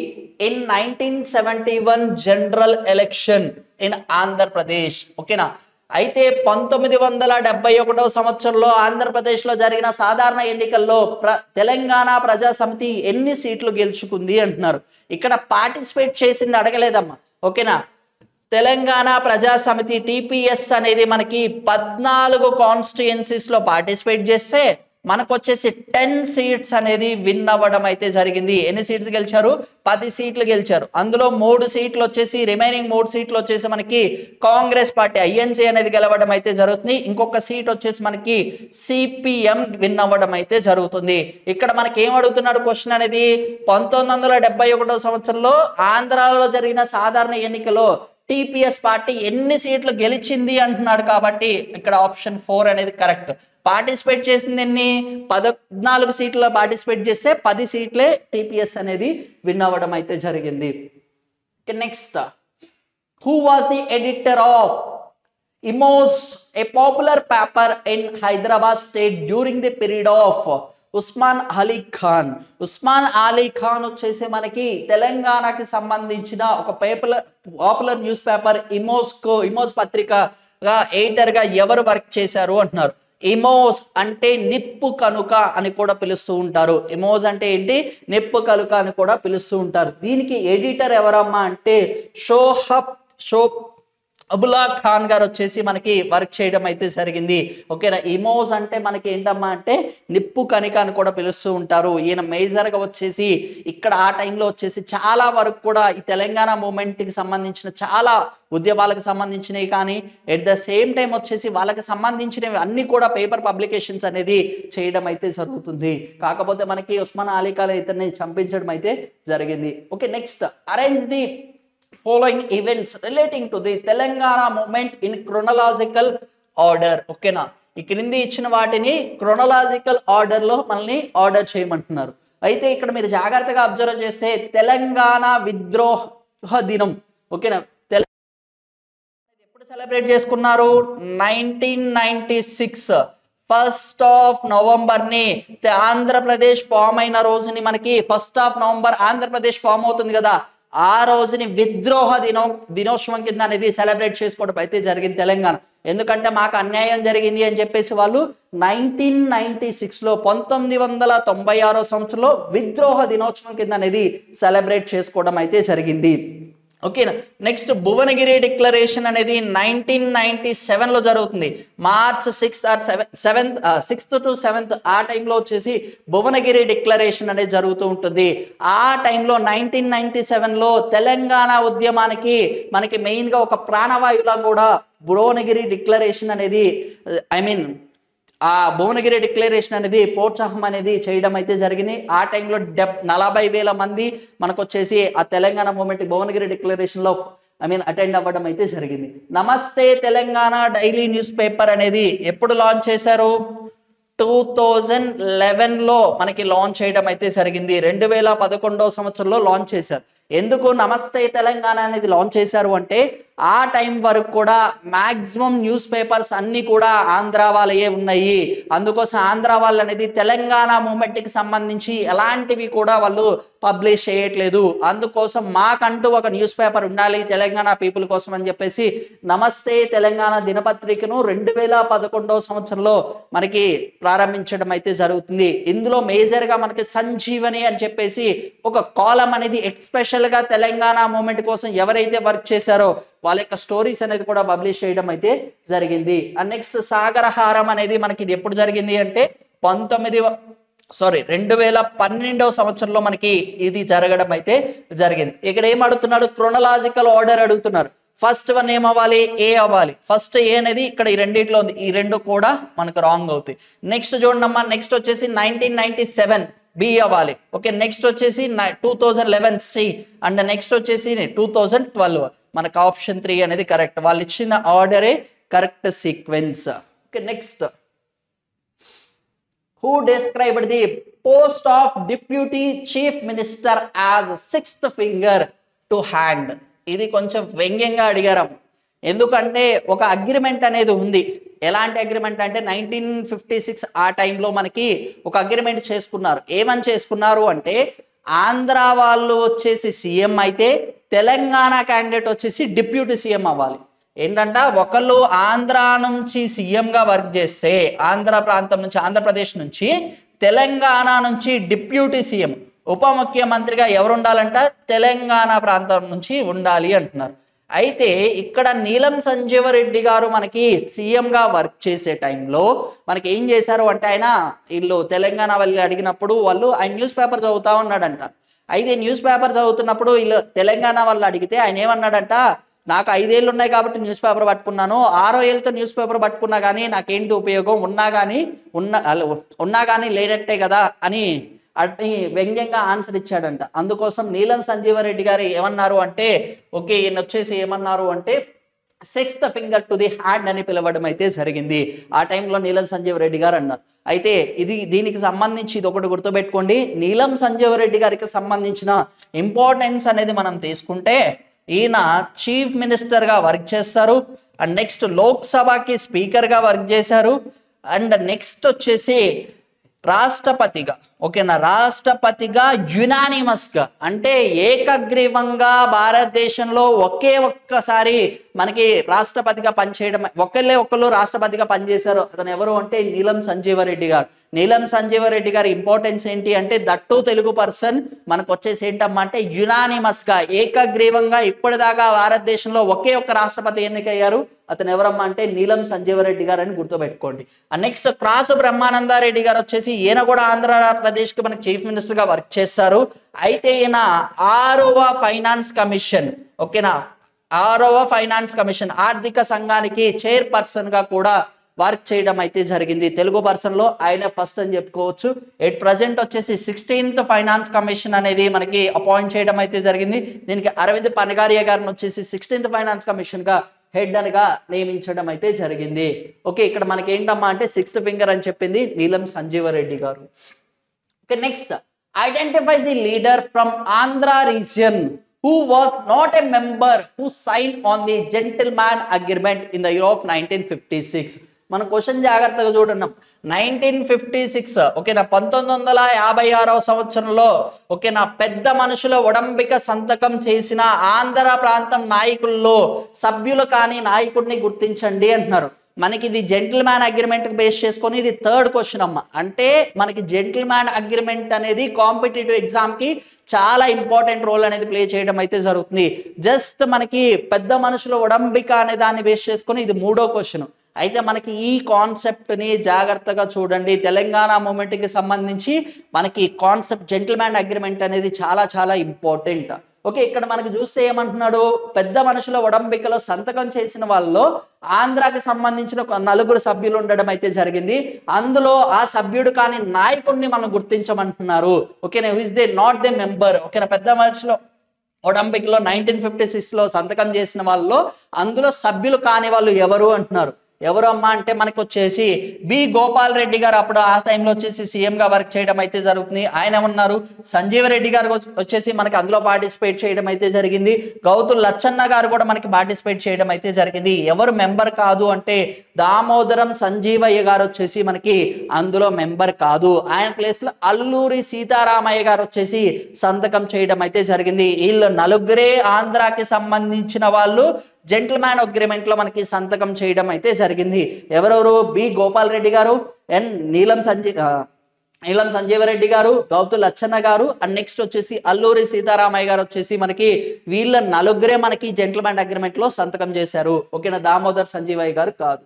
in 1971 general election in Andhra Pradesh? ఓకేనా, అయితే 1971వ సంవత్సరంలో ఆంధ్రప్రదేశ్లో జరిగిన సాధారణ ఎన్నికల్లో తెలంగాణ ప్రజా సమితి ఎన్ని సీట్లు గెలుచుకుంది అంటున్నారు. ఇక్కడ పార్టిసిపేట్ చేసింది అడగలేదమ్మా ఓకేనా. తెలంగాణ ప్రజా సమితి టీపీఎస్ అనేది మనకి 14 కాన్స్టిట్యుయెన్సీస్ లో పార్టిసిపేట్ చేస్తే మనకు వచ్చేసి 10 సీట్స్ అనేది విన్ అవ్వడం అయితే జరిగింది. ఎన్ని సీట్స్ గెలిచారు? 10 సీట్లు గెలిచారు. అందులో 3 సీట్లు వచ్చేసి రిమైనింగ్ 3 సీట్లు వచ్చేసి మనకి కాంగ్రెస్ పార్టీ ఐఎన్సీ అనేది గెలవడం అయితే జరుగుతుంది. ఇంకొక సీట్ వచ్చేసి మనకి సిపిఎం విన్ అవ్వడం అయితే జరుగుతుంది. ఇక్కడ మనకి ఏం అడుగుతున్నాడు క్వశ్చన్ అనేది 1971వ సంవత్సరంలో ఆంధ్రాలో జరిగిన సాధారణ ఎన్నికలో టీపీఎస్ పార్టీ ఎన్ని సీట్లు గెలిచింది అంటున్నాడు. కాబట్టి ఇక్కడ ఆప్షన్ 4 అనేది కరెక్ట్. పార్టిసిపేట్ చేసింది ఎన్ని? 14 సీట్లలో పార్టిసిపేట్ చేస్తే 10 సీట్లే టీపీఎస్ అనేది విన్ అవ్వడం అయితే జరిగింది. Next, who was the editor of Imroz, a popular paper in Hyderabad state during the period of Osman Ali Khan? Osman Ali Khan వచ్చేసి మనకి తెలంగాణకి సంబంధించిన ఒక పాపులర్ న్యూస్ పేపర్ ఇమోస్ పత్రికగా ఎడిటర్ గా ఎవరు వర్క్ చేశారు అంటున్నారు. ఇమోస్ అంటే నిప్పు కనుక అని కూడా పిలుస్తూ ఉంటారు. ఇమోస్ అంటే ఏంటి? నిప్పు కనుక అని కూడా పిలుస్తూ ఉంటారు. దీనికి ఎడిటర్ ఎవరమ్మా అంటే అబుల్లా ఖాన్ గారు వచ్చేసి మనకి వర్క్ చేయడం అయితే జరిగింది. ఓకేనా, ఇమోస్ అంటే మనకి ఏంటమ్మా అంటే నిప్పు కణిక అని కూడా పిలుస్తూ ఉంటారు. ఈయన మేజర్ గా వచ్చేసి ఇక్కడ ఆ టైంలో వచ్చేసి చాలా వరకు కూడా ఈ తెలంగాణ మూమెంట్ కి సంబంధించిన చాలా ఉద్యమాలకు సంబంధించినవి కానీ ఎట్ ద సేమ్ టైం వచ్చేసి వాళ్ళకి సంబంధించినవి అన్ని కూడా పేపర్ పబ్లికేషన్స్ అనేది చేయడం అయితే జరుగుతుంది. కాకపోతే మనకి ఉస్మాన్ అలీ ఖాన్ ఇతన్ని చంపించడం అయితే జరిగింది. Okay, next, arrange the following events relating to the Telangana movement in chronological order. ఓకేనా, ఈ క్రింది ఇచ్చిన వాటిని క్రోనలాజికల్ ఆర్డర్ లో మనల్ని ఆర్డర్ చేయమంటున్నారు. అయితే ఇక్కడ మీరు జాగ్రత్తగా అబ్జర్వ్ చేస్తే తెలంగాణ విద్రోహ దినం, ఓకేనా, ఎప్పుడు సెలబ్రేట్ చేసుకున్నారు? 1996 1st ఆఫ్ నవంబర్ ని ఆంధ్రప్రదేశ్ ఫామ్ అయిన రోజుని మనకి 1st of November Andhra Pradesh form అవుతుంది కదా, ఆ రోజుని విద్రోహ దినోత్సవం కింద అనేది సెలబ్రేట్ చేసుకోవడం అయితే జరిగింది తెలంగాణ. ఎందుకంటే మాకు అన్యాయం జరిగింది అని చెప్పేసి వాళ్ళు 1996లో 1996 సంవత్సరంలో విద్రోహ దినోత్సవం కింద అనేది సెలబ్రేట్ చేసుకోవడం అయితే జరిగింది. ఓకేనా. నెక్స్ట్ భువనగిరి డిక్లరేషన్ అనేది 1997లో జరుగుతుంది. మార్చ్ 6th to 7th ఆ టైంలో వచ్చేసి భువనగిరి డిక్లరేషన్ అనేది జరుగుతూ ఉంటుంది. ఆ టైంలో 1997లో తెలంగాణ ఉద్యమానికి మనకి మెయిన్గా ఒక ప్రాణవాయువులా కూడా భువనగిరి డిక్లరేషన్ అనేది ఆ భువనగిరి డిక్లరేషన్ అనేది ప్రోత్సాహం అనేది చేయడం అయితే జరిగింది. ఆ టైంలో 40,000 మంది మనకు వచ్చేసి ఆ తెలంగాణ మూమెంట్ భువనగిరి డిక్లరేషన్లో అటెండ్ అవ్వడం అయితే జరిగింది. నమస్తే తెలంగాణ డైలీ న్యూస్ పేపర్ అనేది ఎప్పుడు లాంచ్ చేశారు? 2011లో మనకి లాంచ్ చేయడం అయితే జరిగింది. 2011వ సంవత్సరంలో లాంచ్ చేశారు. ఎందుకు నమస్తే తెలంగాణ అనేది లాంచ్ చేశారు అంటే ఆ టైం వరకు కూడా మ్యాక్సిమం న్యూస్ పేపర్స్ అన్ని కూడా ఆంధ్ర వాళ్ళయే ఉన్నాయి. అందుకోసం ఆంధ్ర వాళ్ళు అనేది తెలంగాణ మూమెంట్కి సంబంధించి ఎలాంటివి కూడా వాళ్ళు పబ్లిష్ చేయట్లేదు. అందుకోసం మాకంటూ ఒక న్యూస్ పేపర్ ఉండాలి తెలంగాణ పీపుల్ కోసం అని చెప్పేసి నమస్తే తెలంగాణ దినపత్రికను 2011వ సంవత్సరంలో మనకి ప్రారంభించడం అయితే జరుగుతుంది. ఇందులో మేజర్గా మనకి సంజీవని అని చెప్పేసి ఒక కాలం అనేది ఎక్స్పెషల్గా తెలంగాణ మూమెంట్ కోసం ఎవరైతే వర్క్ చేశారో వాళ్ళ యొక్క స్టోరీస్ అనేది కూడా పబ్లిష్ చేయడం అయితే జరిగింది. అండ్ నెక్స్ట్ సాగరహారం అనేది మనకి ఇది ఎప్పుడు జరిగింది అంటే 2012వ సంవత్సరంలో మనకి ఇది జరగడం అయితే జరిగింది. ఇక్కడ ఏం అడుగుతున్నాడు? క్రోనలాజికల్ ఆర్డర్ అడుగుతున్నారు. ఫస్ట్ వన్ ఏమవ్వాలి? ఏ అవ్వాలి. ఫస్ట్ ఏ అనేది ఇక్కడ ఈ రెండిట్లో ఉంది. ఈ రెండు కూడా మనకు రాంగ్ అవుతాయి. నెక్స్ట్ చూడమ్మా, నెక్స్ట్ వచ్చేసి 1997 బి అవ్వాలి. ఓకే, నెక్స్ట్ వచ్చేసి 2011 సి అండ్ నెక్స్ట్ వచ్చేసి 2012 మనకు ఆప్షన్ 3 అనేది కరెక్ట్. వాళ్ళు ఇచ్చిన ఆర్డరే correct sequence. Okay, next who described the post of deputy chief minister as sixth finger to hand? ఇది కొంచెం వ్యంగ్యంగా అడిగారు. ఎందుకంటే ఒక అగ్రిమెంట్ అనేది ఉంది. ఎలాంటి అగ్రిమెంట్ అంటే 1956 ఆ టైంలో మనకి ఒక అగ్రిమెంట్ చేసుకున్నారు. ఏమని చేసుకున్నారు అంటే ఆంధ్ర వాళ్ళు వచ్చేసి సీఎం అయితే తెలంగాణ క్యాండిడేట్ వచ్చేసి డిప్యూటీ సీఎం అవ్వాలి. ఏంటంటే ఒకళ్ళు ఆంధ్ర నుంచి సీఎంగా వర్క్ చేస్తే ఆంధ్ర ప్రాంతం నుంచి ఆంధ్రప్రదేశ్ నుంచి తెలంగాణ నుంచి డిప్యూటీ సీఎం ఉప ముఖ్యమంత్రిగా ఎవరు ఉండాలంట? తెలంగాణ ప్రాంతం నుంచి ఉండాలి అంటున్నారు. అయితే ఇక్కడ నీలం సంజీవరెడ్డి గారు మనకి సీఎంగా వర్క్ చేసే టైంలో మనకి ఏం చేశారు అంటే ఆయన వీళ్ళు తెలంగాణ వాళ్ళు అడిగినప్పుడు ఆయన న్యూస్ పేపర్ చదువుతా ఉన్నాడంట. అయితే న్యూస్ పేపర్ చదువుతున్నప్పుడు వీళ్ళు తెలంగాణ వాళ్ళు అడిగితే ఆయన ఏమన్నాడంట? నాకు 5 ఏళ్ళు ఉన్నాయి కాబట్టి న్యూస్ పేపర్ పట్టుకున్నాను, 6వ ఏళ్ళతో న్యూస్ పేపర్ పట్టుకున్నా కానీ నాకేంటి ఉపయోగం, ఉన్నా కానీ లేనట్టే కదా అని వ్యంగ్యంగా ఆన్సర్ ఇచ్చాడంట. అందుకోసం నీలం సంజీవరెడ్డి గారు ఏమన్నారు అంటే ఓకే ఈయన వచ్చేసి ఏమన్నారు అంటే sixth finger to the hand అని పిలవడం అయితే జరిగింది. ఆ టైంలో నీలం సంజీవరెడ్డి గారు అన్నారు. అయితే దీనికి సంబంధించి ఇది ఒకటి గుర్తుపెట్టుకోండి. నీలం సంజీవరెడ్డి గారికి సంబంధించిన ఇంపార్టెన్స్ అనేది మనం తీసుకుంటే ఈయన చీఫ్ మినిస్టర్గా వర్క్ చేస్తారు. అండ్ నెక్స్ట్ లోక్సభకి స్పీకర్గా వర్క్ చేశారు. అండ్ నెక్స్ట్ వచ్చేసి రాష్ట్రపతిగా, ఓకేనా, రాష్ట్రపతిగా యునానిమస్గా అంటే ఏకగ్రీవంగా భారతదేశంలో ఒక్కసారి మనకి రాష్ట్రపతిగా పనిచేయడం ఒకళ్ళు రాష్ట్రపతిగా పనిచేశారు. అతను ఎవరు అంటే నీలం సంజీవరెడ్డి గారు. నీలం సంజీవరెడ్డి గారి ఇంపార్టెన్స్ ఏంటి అంటే దట్టు తెలుగు పర్సన్ మనకు వచ్చేసి ఏంటమ్మా అంటే యునానిమస్గా ఏకగ్రీవంగా ఇప్పటిదాకా భారతదేశంలో ఒకే ఒక్క రాష్ట్రపతి ఎన్నికయ్యారు. అతను ఎవరమ్మా అంటే నీలం సంజీవరెడ్డి గారు అని గుర్తుపెట్టుకోండి. నెక్స్ట్ క్రాసు బ్రహ్మానందారెడ్డి గారు వచ్చేసి ఈయన కూడా ఆంధ్రప్రదేశ్కి మనకి చీఫ్ మినిస్టర్గా వర్క్ చేస్తారు. అయితే ఈయన 6వ ఫైనాన్స్ కమిషన్, ఓకేనా, 6వ ఫైనాన్స్ కమిషన్ ఆర్థిక సంఘానికి చైర్పర్సన్గా కూడా వర్క్ చేయడం అయితే జరిగింది. తెలుగు పర్సన్లో ఆయన ఫస్ట్ అని చెప్పుకోవచ్చు. ఎట్ ప్రజెంట్ వచ్చేసి 16th ఫైనాన్స్ కమిషన్ అనేది మనకి అపాయింట్ చేయడం అయితే జరిగింది. దీనికి అరవింద్ పనగారియా గారిని వచ్చేసి 16th ఫైనాన్స్ కమిషన్గా హెడ్ అనిగా నియమించడం అయితే జరిగింది. ఓకే, ఇక్కడ మనకి ఏంటమ్మా అంటే సిక్స్త్ ఫింగర్ అని చెప్పింది నీలం సంజీవరెడ్డి గారు. Okay, next identifies the leader from Andhra region who was not a member who signed on the gentleman agreement in the year of 1956. మన క్వశ్చన్ జాగ్రత్తగా చూడన్నాం 1956 ఓకేనా 1956వ సంవత్సరంలో ఓకేనా పెద్ద మనుషుల ఒడంబిక సంతకం చేసిన ఆంధ్ర ప్రాంతం నాయకుల్లో సభ్యులు కాని నాయకుడిని గుర్తించండి అంటున్నారు. మనకి ఇది జెంటిల్మ్యాన్ అగ్రిమెంట్ బేస్ చేసుకొని ఇది థర్డ్ క్వశ్చన్ అమ్మ. అంటే మనకి జెంటిల్మ్యాన్ అగ్రిమెంట్ అనేది కాంపిటేటివ్ ఎగ్జామ్ కి చాలా ఇంపార్టెంట్ రోల్ అనేది ప్లే చేయడం అయితే జరుగుతుంది. జస్ట్ మనకి పెద్ద మనుషుల ఒడంబిక అనే దాన్ని బేస్ చేసుకొని ఇది మూడో క్వశ్చన్. అయితే మనకి ఈ కాన్సెప్ట్ ని జాగ్రత్తగా చూడండి. తెలంగాణ మూమెంట్ కి సంబంధించి మనకి కాన్సెప్ట్ జెంటిల్మ్యాన్ అగ్రిమెంట్ అనేది చాలా చాలా ఇంపార్టెంట్. ఓకే, ఇక్కడ మనకి చూస్తే ఏమంటున్నాడు, పెద్ద మనుషుల ఒడంబికలో సంతకం చేసిన వాళ్ళలో ఆంధ్రాకి సంబంధించిన నలుగురు సభ్యులు ఉండడం అయితే జరిగింది. అందులో ఆ సభ్యుడు కానీ నాయకుడిని మనం గుర్తించమంటున్నారు. ఓకేనా, who is they not they member. ఓకేనా, పెద్ద మనుషుల ఒడంబిక్లో 1956లో సంతకం చేసిన వాళ్ళలో అందులో సభ్యులు కాని వాళ్ళు ఎవరు అంటున్నారు. ఎవరు అమ్మా అంటే మనకు వచ్చేసి బి గోపాల్ రెడ్డి గారు అప్పుడు ఆ టైంలో వచ్చేసి సీఎం గా వర్క్ చేయడం అయితే జరుగుతుంది. ఆయన ఉన్నారు. సంజీవ రెడ్డి గారు వచ్చేసి మనకి అందులో పార్టిసిపేట్ చేయడం అయితే జరిగింది. గౌతుల్ లచ్చన్న గారు కూడా మనకి పార్టిసిపేట్ చేయడం అయితే జరిగింది. ఎవరు మెంబర్ కాదు అంటే దామోదరం సంజీవయ్య గారు వచ్చేసి మనకి అందులో మెంబర్ కాదు. ఆయన ప్లేస్ లో అల్లూరి సీతారామయ్య గారు వచ్చేసి సంతకం చేయడం అయితే జరిగింది. వీళ్ళు నలుగురే ఆంధ్రాకి సంబంధించిన వాళ్ళు జెంటిల్మ్యాన్ అగ్రిమెంట్ లో మనకి సంతకం చేయడం అయితే జరిగింది. ఎవరెవరు, బి గోపాల్ రెడ్డి గారు, నీలం సంజీవరెడ్డి గారు, గౌతుల్ లచ్చన్న గారు, అండ్ నెక్స్ట్ వచ్చేసి అల్లూరి సీతారామయ్య గారు వచ్చేసి మనకి వీళ్ళ నలుగురే మనకి జెంటిల్మ్యాన్ అగ్రిమెంట్ లో సంతకం చేశారు. ఓకేనా, దామోదర్ సంజీవయ్య గారు కాదు.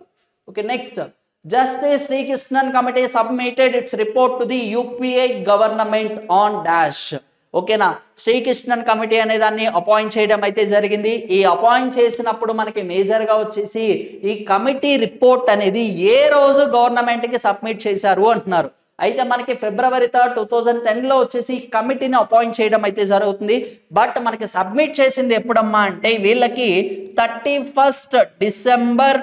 Okay, next justice Srikrishnan committee submitted its report to the UPA government on dash. ఓకేనా, శ్రీకృష్ణన్ కమిటీ అనే దాన్ని అపాయింట్ చేయడం అయితే జరిగింది. ఈ అపాయింట్ చేసినప్పుడు మనకి మేజర్ గా వచ్చేసి ఈ కమిటీ రిపోర్ట్ అనేది ఏ రోజు గవర్నమెంట్ కి సబ్మిట్ చేశారు అంటున్నారు. అయితే మనకి February 3, 2010లో వచ్చేసి కమిటీని అపాయింట్ చేయడం అయితే జరుగుతుంది. బట్ మనకి సబ్మిట్ చేసింది ఎప్పుడమ్మా అంటే వీళ్ళకి 31 December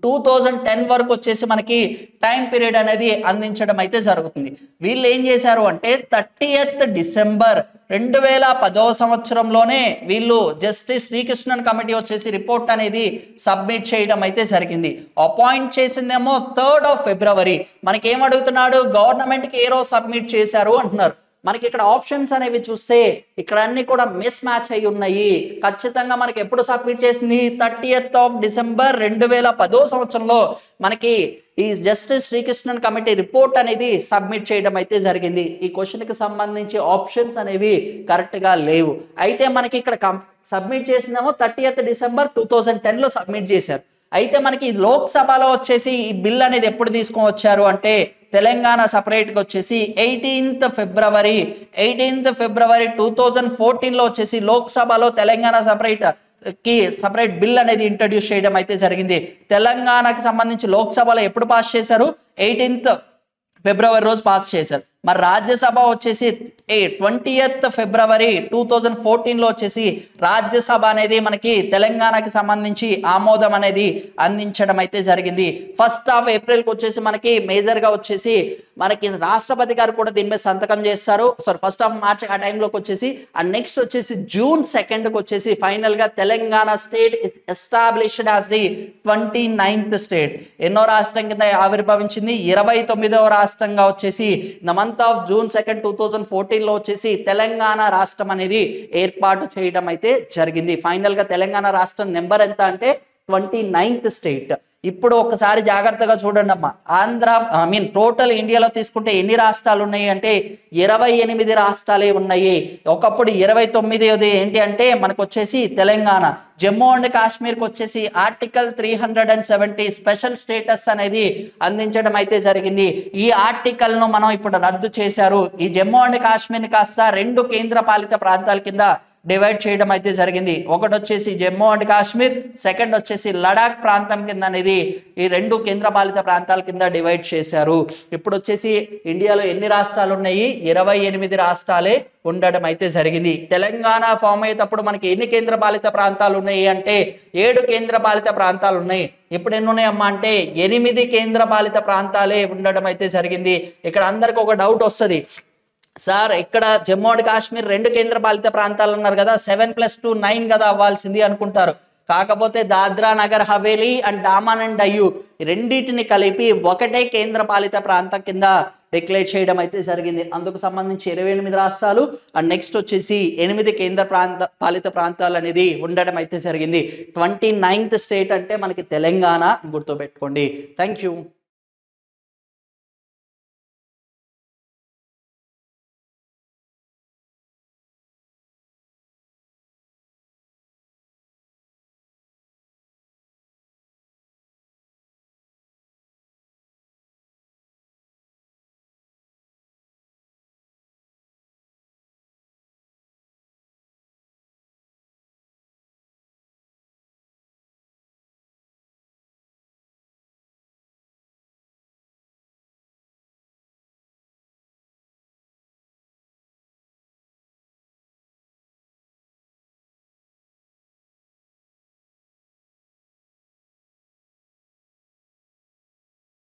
2010 వరకు వచ్చేసి మనకి టైం పీరియడ్ అనేది అందించడం అయితే జరుగుతుంది. వీళ్ళు ఏం చేశారు అంటే 30th December 2010వ సంవత్సరంలోనే వీళ్ళు జస్టిస్ శ్రీకృష్ణన్ కమిటీ వచ్చేసి రిపోర్ట్ అనేది సబ్మిట్ చేయడం అయితే జరిగింది. అపాయింట్ చేసిందేమో 3rd of February. మనకి ఏం అడుగుతున్నాడు, గవర్నమెంట్ కి ఏ రోజు సబ్మిట్ చేశారు అంటున్నారు. మనకి ఇక్కడ ఆప్షన్స్ అనేవి చూస్తే ఇక్కడ అన్ని కూడా మిస్ మ్యాచ్ అయి ఉన్నాయి. ఖచ్చితంగా మనకి ఎప్పుడు సబ్మిట్ చేసింది 30th of December 2010వ సంవత్సరంలో మనకి ఈ జస్టిస్ శ్రీకృష్ణన్ కమిటీ రిపోర్ట్ అనేది సబ్మిట్ చేయడం అయితే జరిగింది. ఈ క్వశ్చన్ కి సంబంధించి ఆప్షన్స్ అనేవి కరెక్ట్ గా లేవు. అయితే మనకి ఇక్కడ సబ్మిట్ చేసిందేమో 30th December 2010లో సబ్మిట్ చేశారు. అయితే మనకి లోక్సభలో వచ్చేసి ఈ బిల్ అనేది ఎప్పుడు తీసుకొని వచ్చారు అంటే తెలంగాణ సపరేట్ గా వచ్చేసి 18th February 2014లో వచ్చేసి లోక్సభలో తెలంగాణ సపరేట్ బిల్ అనేది ఇంట్రడ్యూస్ చేయడం అయితే జరిగింది. తెలంగాణకి సంబంధించి లోక్సభలో ఎప్పుడు పాస్ చేశారు, 18th February రోజు పాస్ చేశారు. మరి రాజ్యసభ వచ్చేసి 20th February 2014లో వచ్చేసి రాజ్యసభ అనేది మనకి తెలంగాణకి సంబంధించి ఆమోదం అనేది అందించడం అయితే జరిగింది. 1st of April కి వచ్చేసి మనకి మేజర్ గా వచ్చేసి మనకి రాష్ట్రపతి గారు కూడా దీని మీద సంతకం చేస్తారు. 1st of March ఆ టైంలోకి వచ్చేసి అండ్ నెక్స్ట్ వచ్చేసి June 2కి వచ్చేసి ఫైనల్ గా Telangana state is established as the 29th state. ఎన్నో రాష్ట్రం కింద ఆవిర్భవించింది, 29వ రాష్ట్రంగా వచ్చేసి మంత్ ఆఫ్ June 2, 2014లో వచ్చేసి తెలంగాణ రాష్ట్రం అనేది ఏర్పాటు చేయడం అయితే జరిగింది. ఫైనల్ గా తెలంగాణ రాష్ట్రం నెంబర్ ఎంత అంటే 29th స్టేట్. ఇప్పుడు ఒకసారి జాగ్రత్తగా చూడండి అమ్మా, టోటల్ ఇండియాలో తీసుకుంటే ఎన్ని రాష్ట్రాలు ఉన్నాయి అంటే 28 రాష్ట్రాలే ఉన్నాయి. ఒకప్పుడు 29ది ఏంటి అంటే మనకు వచ్చేసి తెలంగాణ. జమ్మూ అండ్ కాశ్మీర్కి వచ్చేసి ఆర్టికల్ 370 స్పెషల్ స్టేటస్ అనేది అందించడం అయితే జరిగింది. ఈ ఆర్టికల్ ను మనం ఇప్పుడు రద్దు చేశారు. ఈ జమ్మూ అండ్ కాశ్మీర్ కాస్త 2 కేంద్ర పాలిత ప్రాంతాల కింద డివైడ్ చేయడం అయితే జరిగింది. ఒకటి వచ్చేసి జమ్మూ అండ్ కాశ్మీర్, సెకండ్ వచ్చేసి లడాక్ ప్రాంతం కింద అనేది ఈ 2 కేంద్ర పాలిత ప్రాంతాల కింద డివైడ్ చేశారు. ఇప్పుడు వచ్చేసి ఇండియాలో ఎన్ని రాష్ట్రాలు ఉన్నాయి, 28 రాష్ట్రాలే ఉండడం అయితే జరిగింది. తెలంగాణ ఫామ్ అయ్యేటప్పుడు మనకి ఎన్ని కేంద్ర పాలిత ప్రాంతాలు ఉన్నాయి అంటే 7 కేంద్ర పాలిత ప్రాంతాలు ఉన్నాయి. ఇప్పుడు ఎన్ని ఉన్నాయమ్మా అంటే 8 కేంద్ర పాలిత ప్రాంతాలే ఉండడం అయితే జరిగింది. ఇక్కడ అందరికి ఒక డౌట్ వస్తుంది, సార్ ఇక్కడ జమ్మూ అండ్ కాశ్మీర్ 2 కేంద్రపాలిత ప్రాంతాలు అన్నారు కదా, 7+2 9 కదా అవ్వాల్సింది అనుకుంటారు. కాకపోతే దాద్రా నగర్ హవేలీ అండ్ డామన్ అండ్ డయ్యూ రెండింటిని కలిపి ఒకటే కేంద్రపాలిత ప్రాంతం కింద డిక్లేర్ చేయడం అయితే జరిగింది. అందుకు సంబంధించి 28 రాష్ట్రాలు అండ్ నెక్స్ట్ వచ్చేసి 8 కేంద్ర పాలిత ప్రాంతాలు అనేది ఉండడం అయితే జరిగింది. 29th స్టేట్ అంటే మనకి తెలంగాణ, గుర్తుపెట్టుకోండి. Thank you.